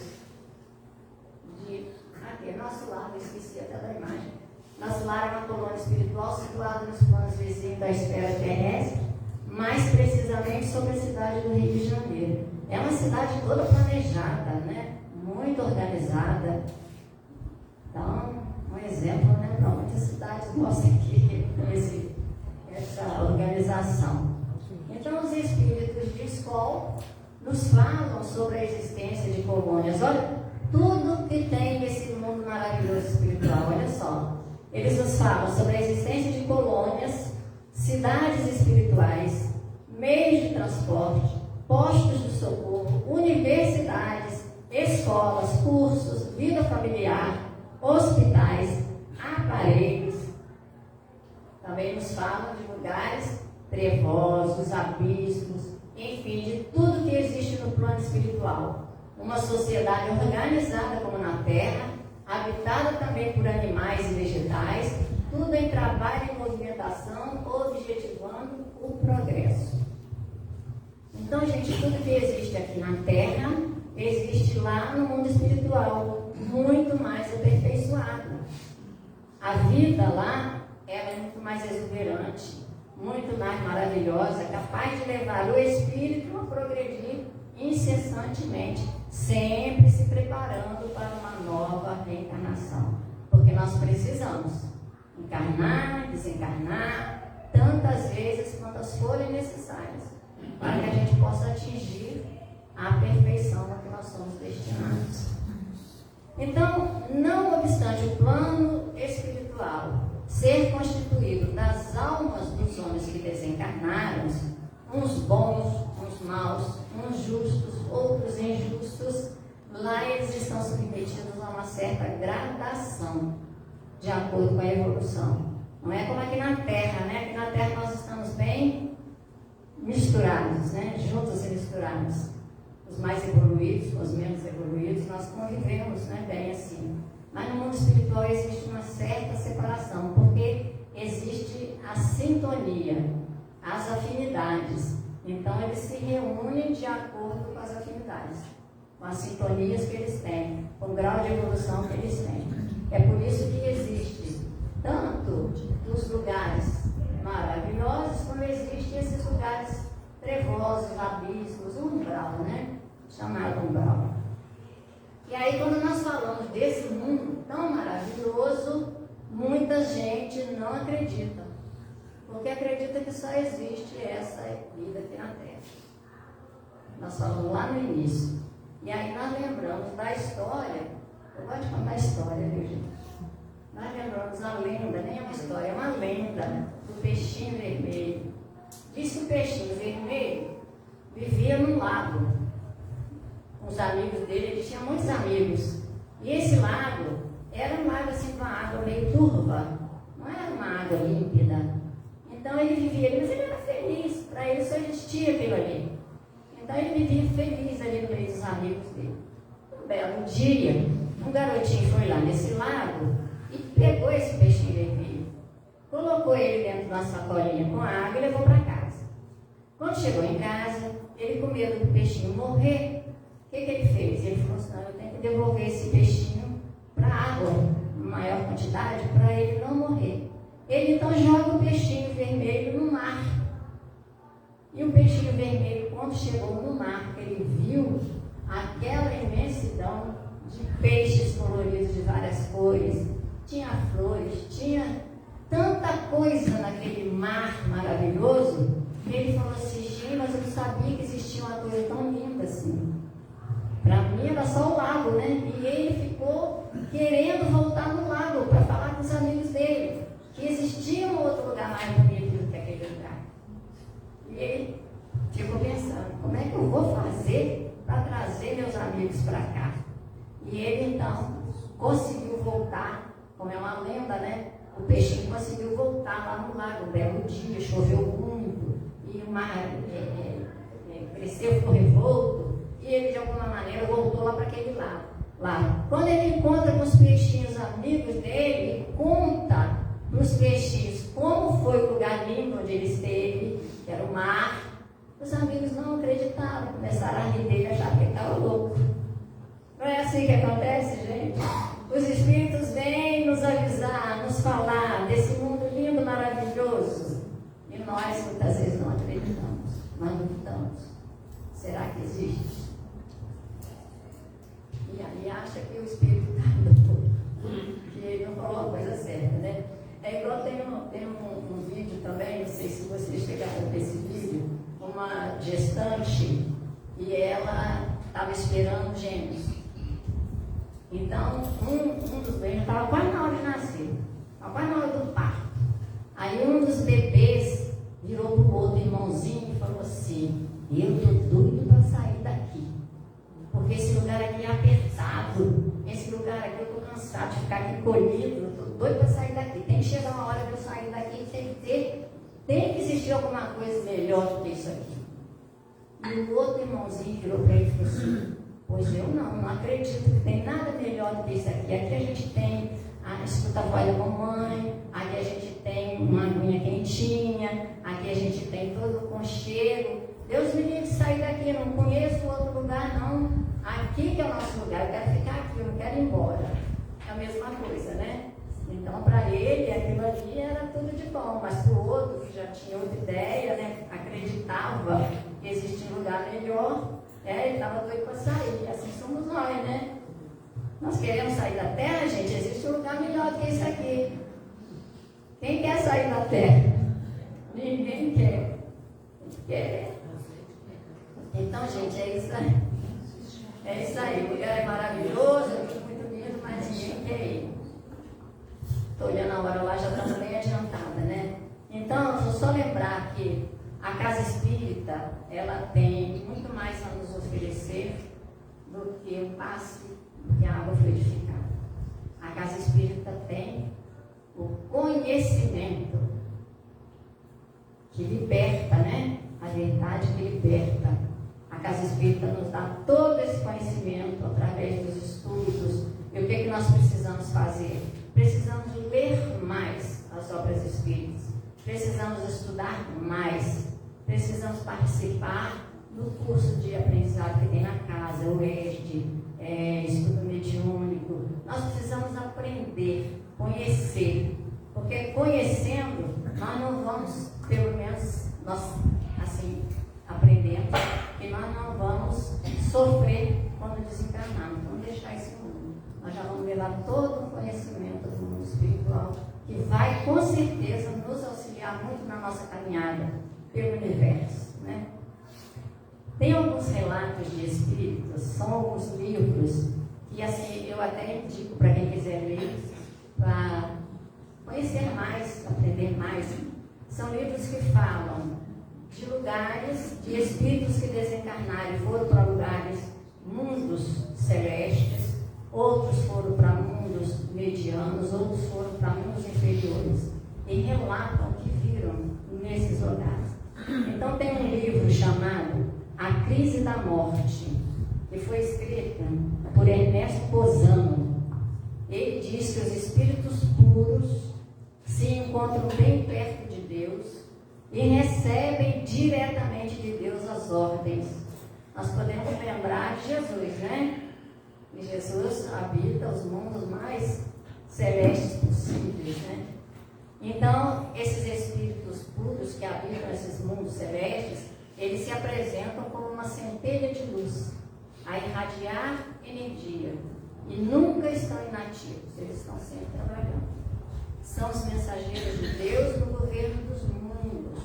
de... Aqui, Nosso Lar, eu esqueci até da imagem. Nosso Lar é uma colônia espiritual situada nos planos vizinhos da esfera terrestre, mais precisamente sobre a cidade do Rio de Janeiro. É uma cidade toda planejada, né? Muito organizada. Então, um exemplo, né, para muitas cidades nossas aqui, essa organização. Então, os espíritos de escola nos falam sobre a existência de colônias. Olha, tudo que tem nesse mundo maravilhoso espiritual, olha só. Eles nos falam sobre a existência de colônias, cidades espirituais, meios de transporte, postos de socorro, universidades, escolas, cursos, vida familiar, hospitais, aparelhos. Também nos falam de lugares trevosos, abismos, enfim, de tudo que existe no plano espiritual. Uma sociedade organizada como na Terra, habitada também por animais e vegetais, tudo em trabalho e movimentação, objetivando o progresso. Então, gente, tudo que existe aqui na Terra, existe lá no mundo espiritual, muito mais aperfeiçoado. A vida lá, ela é muito mais exuberante, muito mais maravilhosa, capaz de levar o espírito a progredir incessantemente, sempre se preparando para uma nova reencarnação. Porque nós precisamos encarnar, desencarnar, tantas vezes quantas forem necessárias, para que a gente possa atingir a perfeição a que nós somos destinados. Então, não obstante o plano espiritual ser constituído das almas dos homens que desencarnaram, uns bons, uns maus, uns justos, outros injustos, lá eles estão submetidos a uma certa gradação, de acordo com a evolução. Não é como aqui na Terra, né? Aqui na Terra nós estamos bem misturados, né? Juntos e misturados. Os mais evoluídos com os menos evoluídos, nós convivemos, né, bem assim. Mas no mundo espiritual existe uma certa separação, porque existe a sintonia, as afinidades. Então eles se reúnem de acordo com as afinidades, com as sintonias que eles têm, com o grau de evolução que eles têm. É por isso que existe tanto os lugares maravilhosos, como existem esses lugares trevosos, abismos, umbral, né? Chamado umbral. E aí, quando nós falamos desse mundo tão maravilhoso, muita gente não acredita, porque acredita que só existe essa vida aqui na Terra. Nós falamos lá no início. E aí nós lembramos da história. Eu gosto de contar a história, viu, gente? Nós lembramos a lenda, nem é uma história, é uma lenda do peixinho vermelho. Diz que o peixinho vermelho vivia num lago. Com os amigos dele, ele tinha muitos amigos. E esse lago era um lago assim com a água meio turva. Não era uma água límpida. ele vivia ali, mas ele era feliz, para ele só existia aquilo ali. Então ele vivia feliz ali no meio dos amigos dele. Um belo dia, um garotinho foi lá nesse lago e pegou esse peixinho vivo, colocou ele dentro de uma sacolinha com água e levou para casa. Quando chegou em casa, ele com medo do peixinho morrer, o que ele fez? Ele falou assim: não, eu tenho que devolver esse peixinho para a água, em maior quantidade, para ele não morrer. Ele então joga o peixinho vermelho no mar. E o peixinho vermelho, quando chegou no mar, ele viu aquela imensidão de peixes coloridos de várias cores, tinha flores, tinha tanta coisa naquele mar maravilhoso, que ele falou assim: gente, mas eu não sabia que existia uma coisa tão linda assim. Para mim era só o lago, né? E ele ficou querendo voltar no lago para falar com os amigos dele que existia um outro lugar mais bonito do que aquele lugar. E ele ficou pensando: como é que eu vou fazer para trazer meus amigos para cá? E ele então conseguiu voltar, como é uma lenda, né? O peixinho conseguiu voltar lá no lago, um belo dia, choveu muito, e o mar cresceu, ficou revolto, e ele de alguma maneira voltou lá para aquele lado. Lá. Quando ele encontra com os peixinhos amigos dele, conta para os peixinhos como foi o lugar lindo onde ele esteve, que era o mar. Os amigos não acreditaram, começaram a rir dele, acharam que ele estava louco. Não é assim que acontece, gente? Os Espíritos vêm nos avisar, nos falar desse mundo lindo, maravilhoso. E nós, muitas vezes, não acreditamos, nós duvidamos. Será que existe? E aí acha que o Espírito está louco, que ele não falou a coisa certa, né? É igual tem um vídeo também, não sei se vocês chegaram a ver esse vídeo, uma gestante, e ela estava esperando gêmeos. Então, um dos bebês estava quase na hora de nascer, estava quase na hora do parto. Aí um dos bebês virou para o outro irmãozinho e falou assim: eu estou doido para sair daqui, porque esse lugar aqui é apertado, esse lugar aqui eu estou cansado de ficar aqui colhido, eu estou doido para sair daqui. Tem que chegar uma hora de eu sair daqui, tem que existir alguma coisa melhor do que isso aqui. E o outro irmãozinho virou para ele e falou assim: pois eu não acredito que tem nada melhor do que isso aqui. Aqui a gente tem a escuta a voz da mamãe, aqui a gente tem uma aguinha quentinha, aqui a gente tem todo o conchego. Deus me livre de sair daqui, eu não conheço outro lugar não. Aqui que é o nosso lugar, eu quero ficar aqui, eu não quero ir embora. É a mesma coisa, né? Então, para ele, aquilo ali era tudo de bom, mas para o outro, que já tinha outra ideia, né? Acreditava que existia um lugar melhor, ele estava doido para sair. E assim somos nós, né? Nós queremos sair da Terra, gente, existe um lugar melhor do que isso aqui. Quem quer sair da Terra? Ninguém quer. Quer. Então, gente, é isso aí. É isso aí. O lugar é maravilhoso, é muito lindo, mas ninguém quer ir. Estou olhando a hora lá, já estamos bem adiantada, né? Então, vou só lembrar que a Casa Espírita, ela tem muito mais a nos oferecer do que o passe, do que a água fluidificada. A Casa Espírita tem o conhecimento que liberta, né? A verdade que liberta. A Casa Espírita nos dá todo esse conhecimento através dos estudos. E o que nós precisamos fazer? Precisamos ler mais as obras espíritas. Precisamos estudar mais. Precisamos participar do curso de aprendizado que tem na casa, o ESD, estudo mediúnico. Nós precisamos aprender, conhecer. Porque conhecendo, nós não vamos, pelo menos, nós assim, aprendemos que nós não vamos sofrer quando desencarnarmos. Vamos deixar esse mundo. Nós já vamos levar todo o conhecimento do mundo espiritual, que vai com certeza nos auxiliar muito na nossa caminhada pelo universo, né? Tem alguns relatos de espíritos, são alguns livros que assim eu até indico para quem quiser ler, para conhecer mais, aprender mais. São livros que falam de lugares, de espíritos que desencarnaram e foram para lugares, mundos celestes, outros foram para mundos medianos, outros foram para mundos inferiores, e relatam que viram nesses lugares. Então tem um livro chamado A Crise da Morte, que foi escrito por Ernesto Bozano. Ele diz que os espíritos puros se encontram bem perto de Deus e recebem diretamente de Deus as ordens. Nós podemos lembrar de Jesus, né? E Jesus habita os mundos mais celestes possíveis, né? Então, esses espíritos puros que habitam esses mundos celestes, eles se apresentam como uma centelha de luz, a irradiar energia, e nunca estão inativos, eles estão sempre trabalhando. São os mensageiros de Deus no governo dos mundos.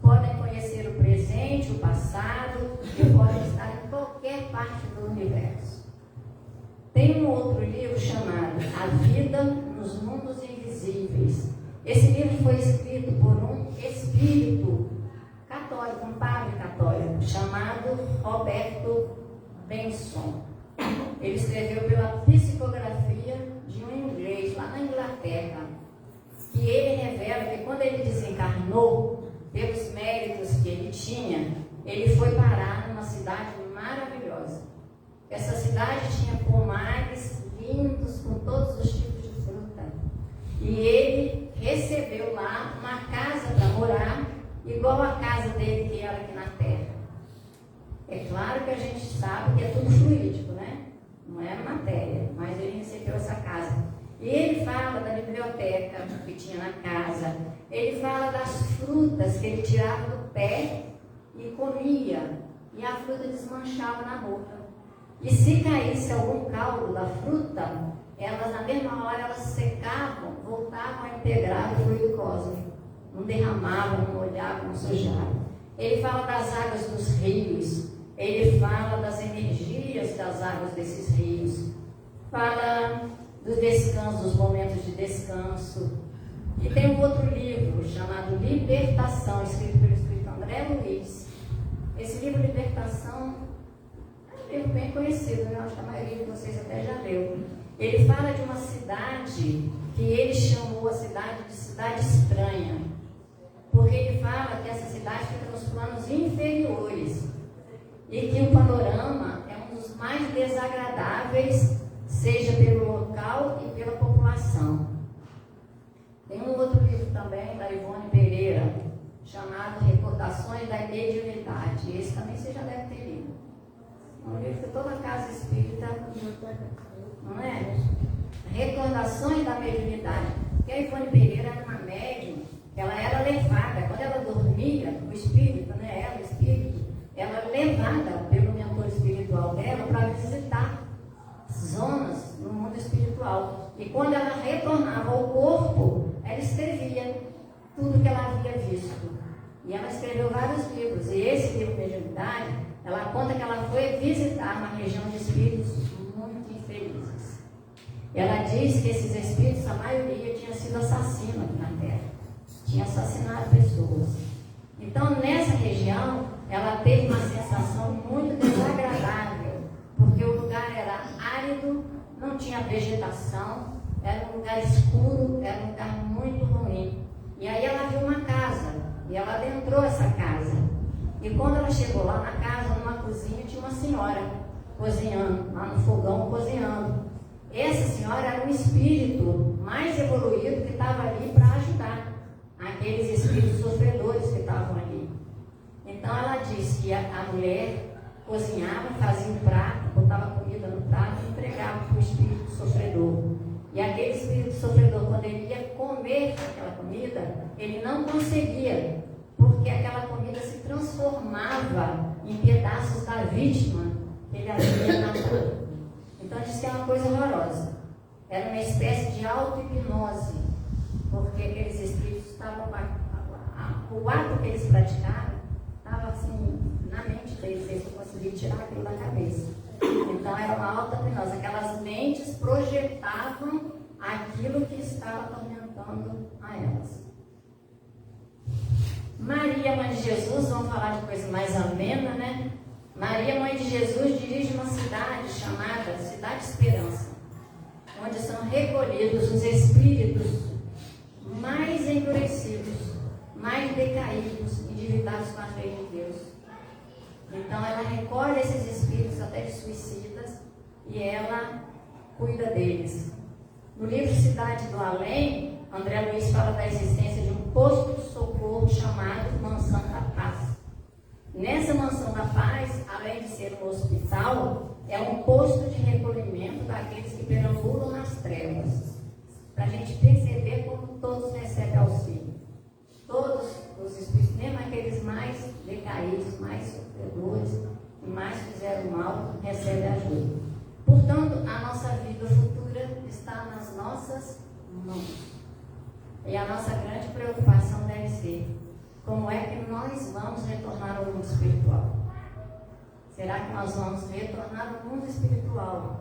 Podem conhecer o presente, o passado, e podem estar em qualquer parte do universo. Tem um outro livro chamado A Vida nos Mundos Invisíveis. Esse livro foi escrito por um espírito católico, um padre católico, chamado Roberto Benson. Ele escreveu pela psicografia de um inglês lá na Inglaterra, que ele revela que quando ele desencarnou, pelos méritos que ele tinha, ele foi parar numa cidade maravilhosa. Essa cidade tinha pomares lindos com todos os tipos de fruta. E ele recebeu lá uma casa para morar, igual a casa dele que era aqui na terra. É claro que a gente sabe que é tudo fluídico, né? Não é matéria, mas ele recebeu essa casa. E ele fala da biblioteca que tinha na casa. Ele fala das frutas que ele tirava do pé e comia. E a fruta desmanchava na boca. E se caísse algum caldo da fruta, elas na mesma hora elas secavam, voltavam a integrar o fluido cósmico. Não derramavam, não molhavam, não sujavam. Ele fala das águas dos rios. Ele fala das energias das águas desses rios. Fala do descanso, dos momentos de descanso. E tem um outro livro chamado Libertação, escrito pelo espírito André Luiz. Esse livro Libertação é um livro bem conhecido, né? Acho que a maioria de vocês até já leu. Ele fala de uma cidade que ele chamou a cidade de cidade estranha, porque ele fala que essa cidade fica nos planos inferiores e que o panorama é um dos mais desagradáveis, seja pelo local e pela população. Tem um outro livro também, da Ivone Pereira, chamado Recordações da Mediunidade. Esse também você já deve ter lido. É um livro que toda casa espírita, não é? Recordações da Mediunidade. Porque a Ivone Pereira era uma médium, ela era levada, quando ela dormia, o espírito, né? Ela, o espírito, ela era levada pelo mentor espiritual dela para visitar zonas no mundo espiritual. E quando ela retornava ao corpo, ela escrevia tudo que ela havia visto. E ela escreveu vários livros. E esse livro Mediunidade, ela conta que ela foi visitar uma região de espíritos muito infelizes. E ela diz que esses espíritos, a maioria, tinha sido assassino aqui na Terra. Tinha assassinado pessoas. Então, nessa região, ela teve uma sensação muito desagradável, porque o lugar era árido, não tinha vegetação, era um lugar escuro, era um lugar muito ruim. E aí ela viu uma casa, e ela adentrou essa casa. E quando ela chegou lá na casa, numa cozinha, tinha uma senhora cozinhando, lá no fogão cozinhando. Essa senhora era um espírito mais evoluído que estava ali para ajudar aqueles espíritos sofredores que estavam ali. Então ela disse que a mulher cozinhava, fazia um prato, botava comida no prato e entregava para o espírito sofredor. E aquele espírito sofredor, quando ele ia comer aquela comida, ele não conseguia, porque aquela comida se transformava em pedaços da vítima que ele havia matado. Então diz que é uma coisa horrorosa. Era uma espécie de auto-hipnose, porque aqueles espíritos estavam... O ato que eles praticaram estava assim na mente deles, eles não conseguiam tirar aquilo da cabeça. Então era uma auto-hipnose. Aquelas mentes projetavam aquilo que estava atormentando a elas. Maria, mãe de Jesus, vamos falar de coisa mais amena, né? Maria, mãe de Jesus, dirige uma cidade chamada Cidade Esperança, onde são recolhidos os espíritos mais endurecidos, mais decaídos, endividados com a lei de Deus. Então ela recolhe esses espíritos até de suicidas e ela cuida deles. No livro Cidade do Além, André Luiz fala da existência de um posto de socorro chamado Mansão da Paz. Nessa Mansão da Paz, além de ser um hospital, é um posto de recolhimento daqueles que perambulam nas trevas, para a gente perceber como todos recebem auxílio. Todos os espíritos, mesmo aqueles mais decaídos, mais sofredores, que mais fizeram mal, recebem ajuda. Portanto, a nossa vida futura está nas nossas mãos. E a nossa grande preocupação deve ser: como é que nós vamos retornar ao mundo espiritual? Será que nós vamos retornar ao mundo espiritual,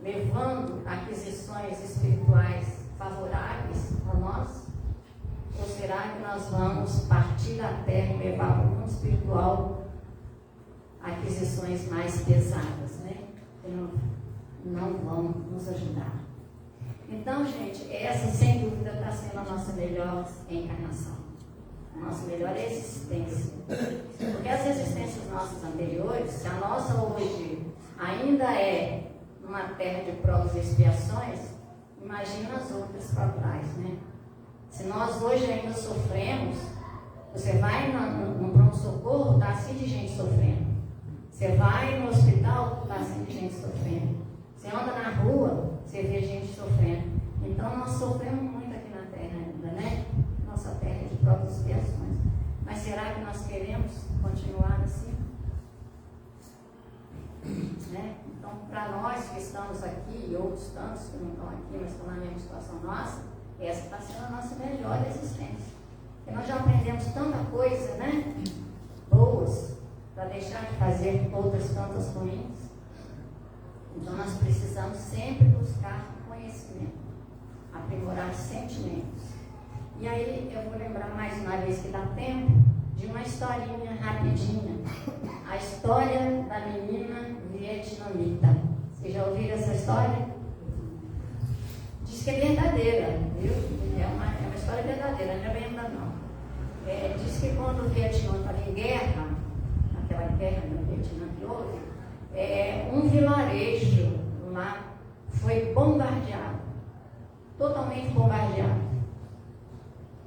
levando aquisições espirituais favoráveis a nós? Ou será que nós vamos partir da terra e levar para o mundo espiritual aquisições mais pesadas, né? Que não vão nos ajudar. Então, gente, essa sem dúvida está sendo a nossa melhor encarnação, a nossa melhor existência. Porque as existências nossas anteriores, se a nossa hoje ainda é numa terra de provas e expiações, imagina as outras para trás, né? Se nós hoje ainda sofremos, você vai no pronto-socorro, está assim de gente sofrendo. Você vai no hospital, está assim de gente sofrendo. Você anda na rua, você vê gente sofrendo. Então nós sofremos muito aqui na terra ainda, né? Nossa terra é de provas e expiações. Mas será que nós queremos continuar assim? Né? Então, para nós que estamos aqui, e outros tantos que não estão aqui, mas estão na mesma situação nossa, essa está sendo a nossa melhor existência. Porque nós já aprendemos tanta coisa, né? Boas, para deixar de fazer outras tantas ruins. Então nós precisamos sempre buscar conhecimento, aprimorar sentimentos. E aí eu vou lembrar mais uma vez que dá tempo, de uma historinha rapidinha. A história da menina vietnamita. Vocês já ouviram essa história? Diz que é verdadeira, viu? É uma história verdadeira, não é lenda não. Diz que quando o Vietnã estava em guerra, aquela guerra no Vietnã que houve, um vilarejo lá foi bombardeado, totalmente bombardeado.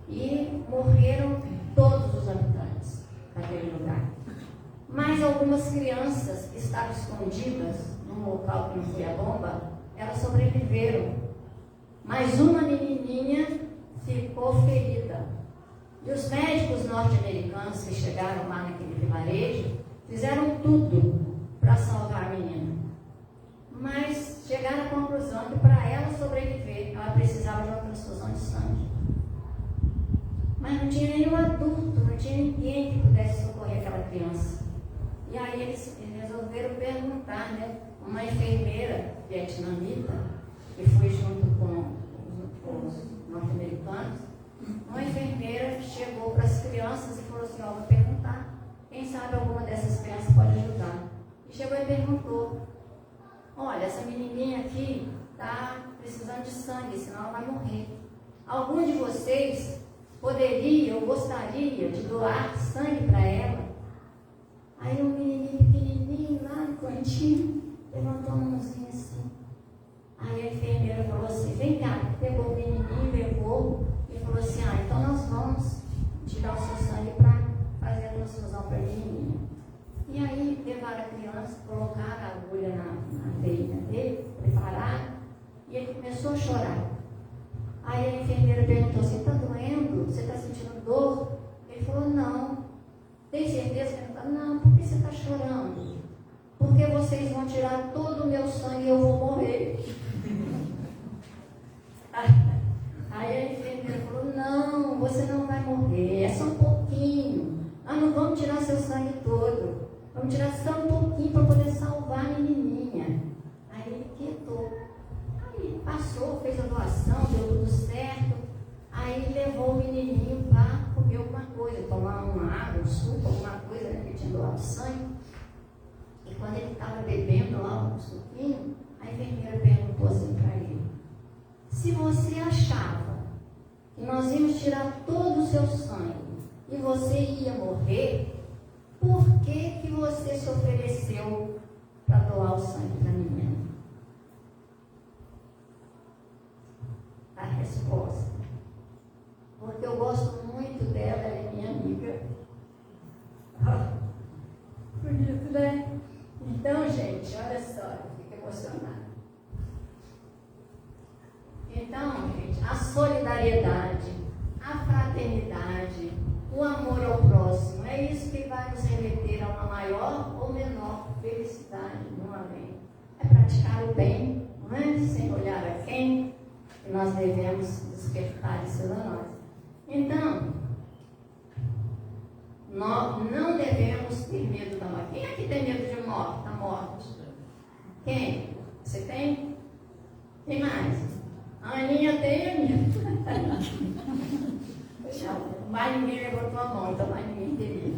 E morreram todos os habitantes daquele lugar. Mas algumas crianças que estavam escondidas num local que não foi a bomba, elas sobreviveram. Mas uma menininha ficou ferida. E os médicos norte-americanos que chegaram lá naquele vilarejo fizeram tudo para salvar a menina. Mas chegaram à conclusão que para ela sobreviver, ela precisava de uma transfusão de sangue. Mas não tinha nenhum adulto, não tinha ninguém que pudesse socorrer aquela criança. E aí eles resolveram perguntar, né? Uma enfermeira vietnamita, que foi junto com os norte-americanos, uma enfermeira chegou para as crianças e falou assim: ó, vou perguntar, quem sabe alguma dessas crianças pode ajudar. E chegou e perguntou: olha, essa menininha aqui está precisando de sangue, senão ela vai morrer. Algum de vocês poderia ou gostaria de doar sangue para ela? Aí um menininho pequenininho lá no cantinho levantou a mãozinha assim. Aí a enfermeira falou assim: vem cá, pegou o menininho, levou e falou assim: então nós vamos tirar o seu sangue para fazer a transfusão para a menininha. E aí levaram a criança, colocaram a agulha na veinha dele, prepararam, e ele começou a chorar. Aí a enfermeira perguntou: você está doendo? Você está sentindo dor? Ele falou: não. Tem certeza que ele está? Não. Por que você está chorando? Porque vocês vão tirar todo o meu sangue e eu vou morrer. Aí a enfermeira falou: não, você não vai morrer, é só um pouquinho. Nós não vamos tirar seu sangue todo, vamos tirar só um pouquinho para poder salvar a menininha. Aí ele quietou. Aí passou, fez a doação, deu tudo certo. Aí levou o menininho para comer alguma coisa, tomar uma água, um suco, alguma coisa, né, que ele tinha doado sangue. E quando ele estava bebendo lá um suquinho, a enfermeira perguntou assim para ele: se você achava que nós íamos tirar todo o seu sangue e você ia morrer, por que você se ofereceu para doar o sangue para a menina? A resposta: porque eu gosto muito dela, ela é minha amiga. Bonito, né? Então, gente, olha só, eu fico emocionada. Então, gente, a solidariedade, a fraternidade, o amor ao próximo, é isso que vai nos remeter a uma maior ou menor felicidade no além. É praticar o bem, não é? Sem olhar a quem, que nós devemos despertar isso a nós. Então, nós não devemos ter medo da morte. Quem aqui tem medo de morte, da morte? Quem? Você tem? Quem mais? A Aninha tem, Aninha. Mais ninguém levantou a mão, então mais ninguém teria.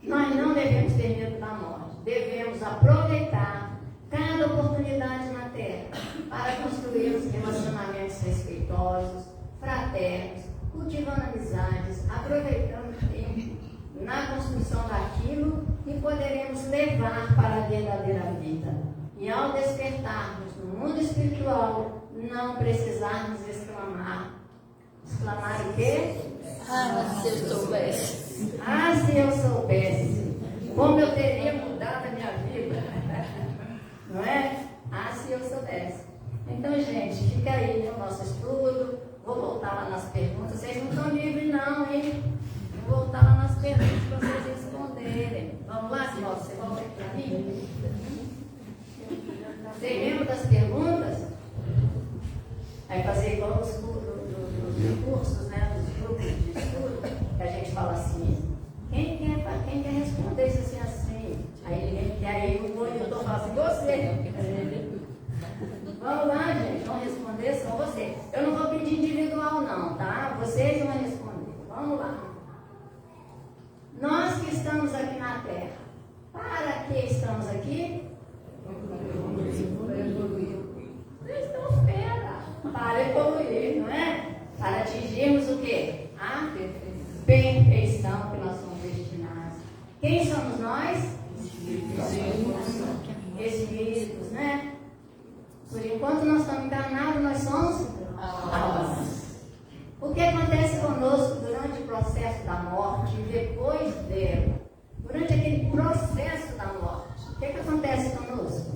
Nós não devemos ter medo da morte. Devemos aproveitar cada oportunidade na Terra para construirmos relacionamentos respeitosos, fraternos, cultivando amizades, aproveitando o tempo na construção daquilo que poderemos levar para a verdadeira vida. E ao despertarmos no mundo espiritual, não precisarmos exclamar o quê? Ah, se eu soubesse. Ah, se eu soubesse, como eu teria mudado a minha vida. Não é? Ah, se eu soubesse. Então, gente, fica aí o nosso estudo. Vou voltar lá nas perguntas. Vocês não estão livres não, hein? Vou voltar lá nas perguntas para vocês responderem. Vamos lá, Simão? Você volta aqui para mim? Você lembra das perguntas? Vai fazer igual os cursos, né? Os grupos de estudo, que a gente fala assim, quem quer responder isso assim? Aí o monitor fala assim, você. Vamos lá, gente, vão responder, são vocês. Eu não vou pedir individual não, tá? Vocês vão responder. Vamos lá. Nós que estamos aqui na Terra, para que estamos aqui? Vocês estão fera. Para evoluir, não é? Para atingirmos o quê? A perfeição que nós somos destinados. Quem somos nós? Espíritos, né? Por enquanto nós estamos encarnados, nós somos almas. O que acontece conosco durante o processo da morte e depois dela? Durante aquele processo da morte, o que acontece conosco?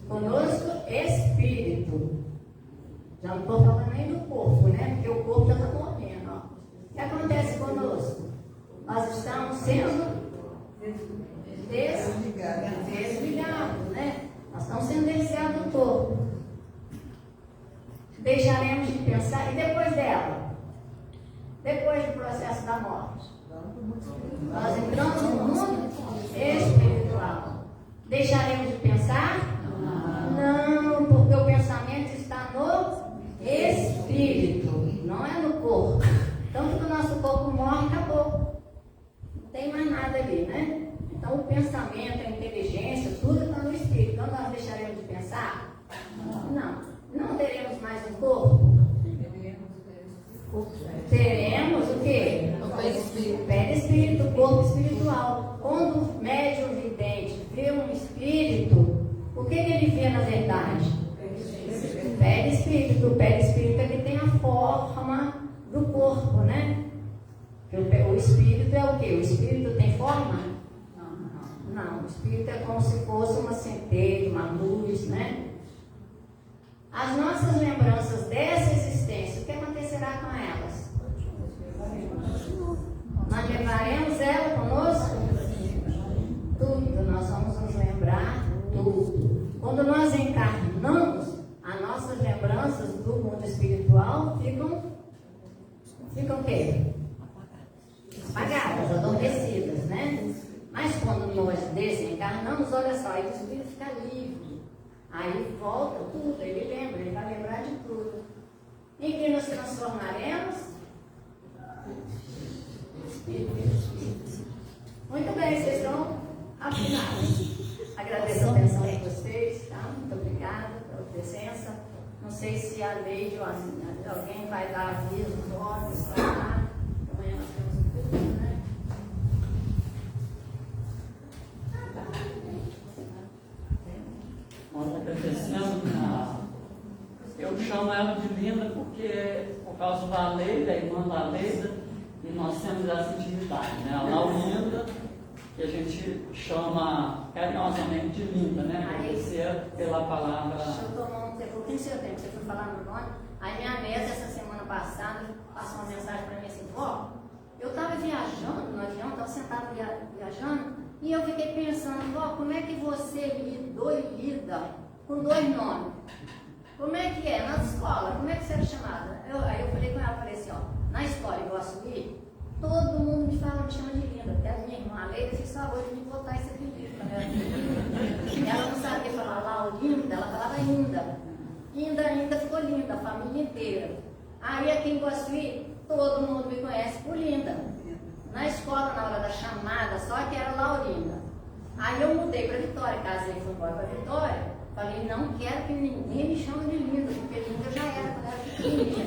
Conosco, espírito. Já não estou falando nem do corpo, né? Porque o corpo já está morrendo. Ó. O que acontece conosco? Nós estamos sendo desligados, né? Nós estamos sendo desligados do corpo. Deixaremos de pensar. E depois dela? Depois do processo da morte? Nós entramos no mundo espiritual. Deixaremos de pensar? Não, porque o pensamento está no espírito, não é no corpo. Tanto que o nosso corpo morre, acabou. Não tem mais nada ali, né? Então o pensamento, a inteligência, tudo está no espírito. Então nós deixaremos de pensar? Não teremos mais um corpo? Teremos o quê? O perispírito, o corpo espiritual. Quando o médium vidente vê um espírito, o que ele vê na verdade? O perispírito. O perispírito é que tem a forma do corpo, né? O espírito é o quê? O espírito tem forma? Não. O espírito é como se fosse uma centelha, uma luz, né? As nossas lembranças dessa existência, o que acontecerá com elas? Nós levaremos ela conosco? Tudo, nós vamos nos lembrar tudo. Quando nós encarnamos, as nossas lembranças do mundo espiritual ficam o quê? Apagadas, adormecidas, né? Mas quando nós desencarnamos, olha só, aí o espírito fica livre. Aí volta tudo, ele lembra, ele vai lembrar de tudo. Em que nos transformaremos? Muito bem, vocês estão afinados. Agradeço a atenção de vocês, tá? Muito obrigada pela presença. Não sei se a Leide ou alguém vai dar aviso, votos para lá. Amanhã nós temos um culto, né? Eu chamo ela de Linda porque, por causa da Leida, a irmã da Leida, e nós temos essa intimidade, né? A Laurinda, que a gente chama carinhosamente de Linda, né? Agradecer pela palavra. Deixa eu tomar um pouquinho seu tempo, você foi falar no nome. Aí minha neta, essa semana passada, passou uma mensagem para mim assim: vó, eu estava viajando no avião, estava sentado viajando, e eu fiquei pensando: vó, como é que você lidou e lida com 2 nomes? Como é que é? Na escola, como é que você era chamada? Aí eu falei com ela, falei assim, ó, na escola igual a Suí, todo mundo me chama de Linda, até a minha irmã, a Leila, fez favor de me botar esse apelido pra ela. Ela não sabia falar Laurinda, ela falava Linda. Linda ficou linda, a família inteira. Aí aqui em Guaçuí, todo mundo me conhece por Linda. Na escola, na hora da chamada, só que era Laurinda. Aí eu mudei para Vitória, casei e fui embora para Vitória. Falei, não quero que ninguém me chame de Linda, porque Linda eu já era quando era pequenininha.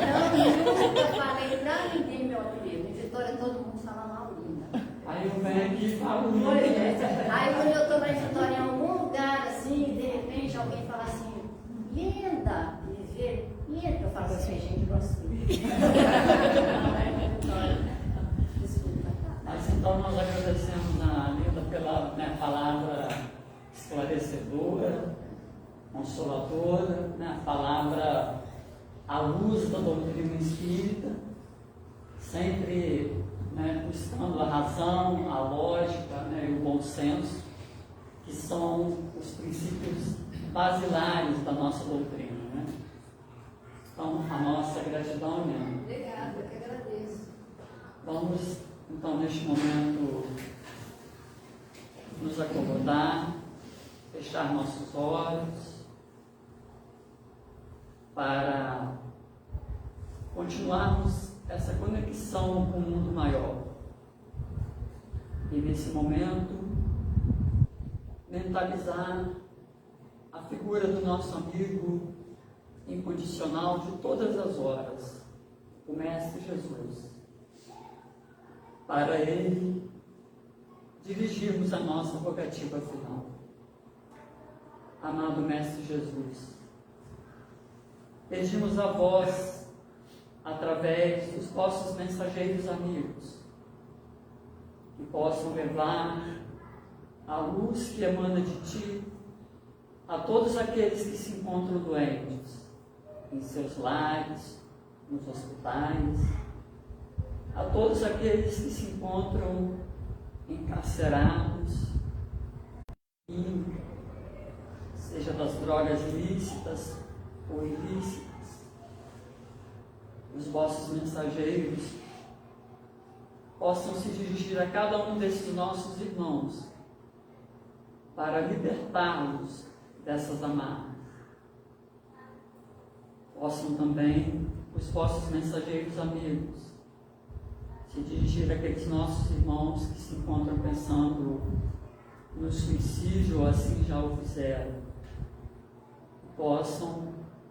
Então, nunca falei pra ninguém meu apelido. Em Vitória, todo mundo fala Laurinda. Aí eu venho aqui e falo Linda. Aí quando eu estou lá em Vitória, em algum lugar assim, de repente alguém fala assim, Linda, Linda, eu falo assim, gente, gosto de Desculpa. Mas então nós agradecemos a Linda pela palavra esclarecedora, consoladora, a palavra à luz da doutrina espírita, sempre buscando a razão, a lógica e o bom senso, que são os princípios basilares da nossa doutrina. Então, a nossa gratidão mesmo. Obrigada, eu que agradeço. Vamos, então, neste momento, nos acomodar, fechar nossos olhos, para continuarmos essa conexão com o mundo maior. E, nesse momento, mentalizar a figura do nosso amigo incondicional de todas as horas, o Mestre Jesus. Para ele dirigirmos a nossa rogativa final. Amado Mestre Jesus, pedimos a vós, através dos vossos mensageiros amigos, que possam levar a luz que emana de ti a todos aqueles que se encontram doentes, em seus lares, nos hospitais, a todos aqueles que se encontram encarcerados, seja das drogas ilícitas ou ilícitas. Os vossos mensageiros possam se dirigir a cada um desses nossos irmãos para libertá-los dessas amarras. Possam também os vossos mensageiros amigos se dirigir àqueles nossos irmãos que se encontram pensando no suicídio ou assim já o fizeram. Possam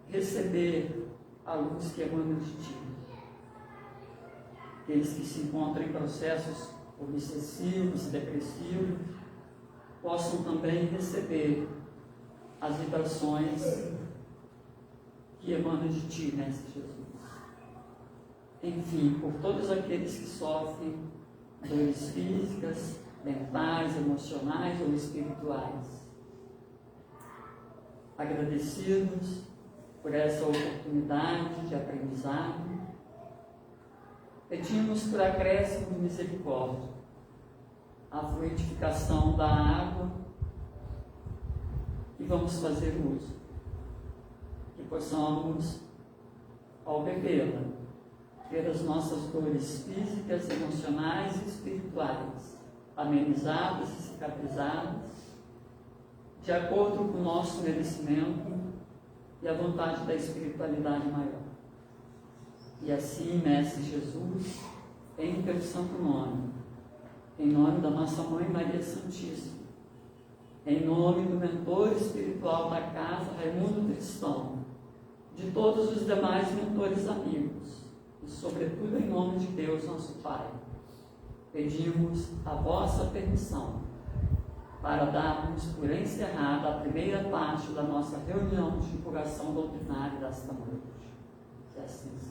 receber a luz que emana de ti. Aqueles que se encontram em processos obsessivos e depressivos possam também receber as vibrações que emanam de ti, Mestre Jesus. Enfim, por todos aqueles que sofrem dores físicas, mentais, emocionais ou espirituais. Agradecidos por essa oportunidade de aprendizado, pedimos por acréscimo de misericórdia, a fluidificação da água que vamos fazer uso, que possamos, ao bebê-la, ter as nossas dores físicas, emocionais e espirituais amenizadas e cicatrizadas, de acordo com o nosso merecimento e a vontade da espiritualidade maior. E assim, Mestre Jesus, em teu santo nome, em nome da nossa Mãe Maria Santíssima, em nome do mentor espiritual da casa, Raimundo Tristão, de todos os demais mentores amigos, e sobretudo em nome de Deus, nosso Pai, pedimos a vossa permissão para darmos por encerrada a primeira parte da nossa reunião de divulgação doutrinária desta noite. Que assim seja.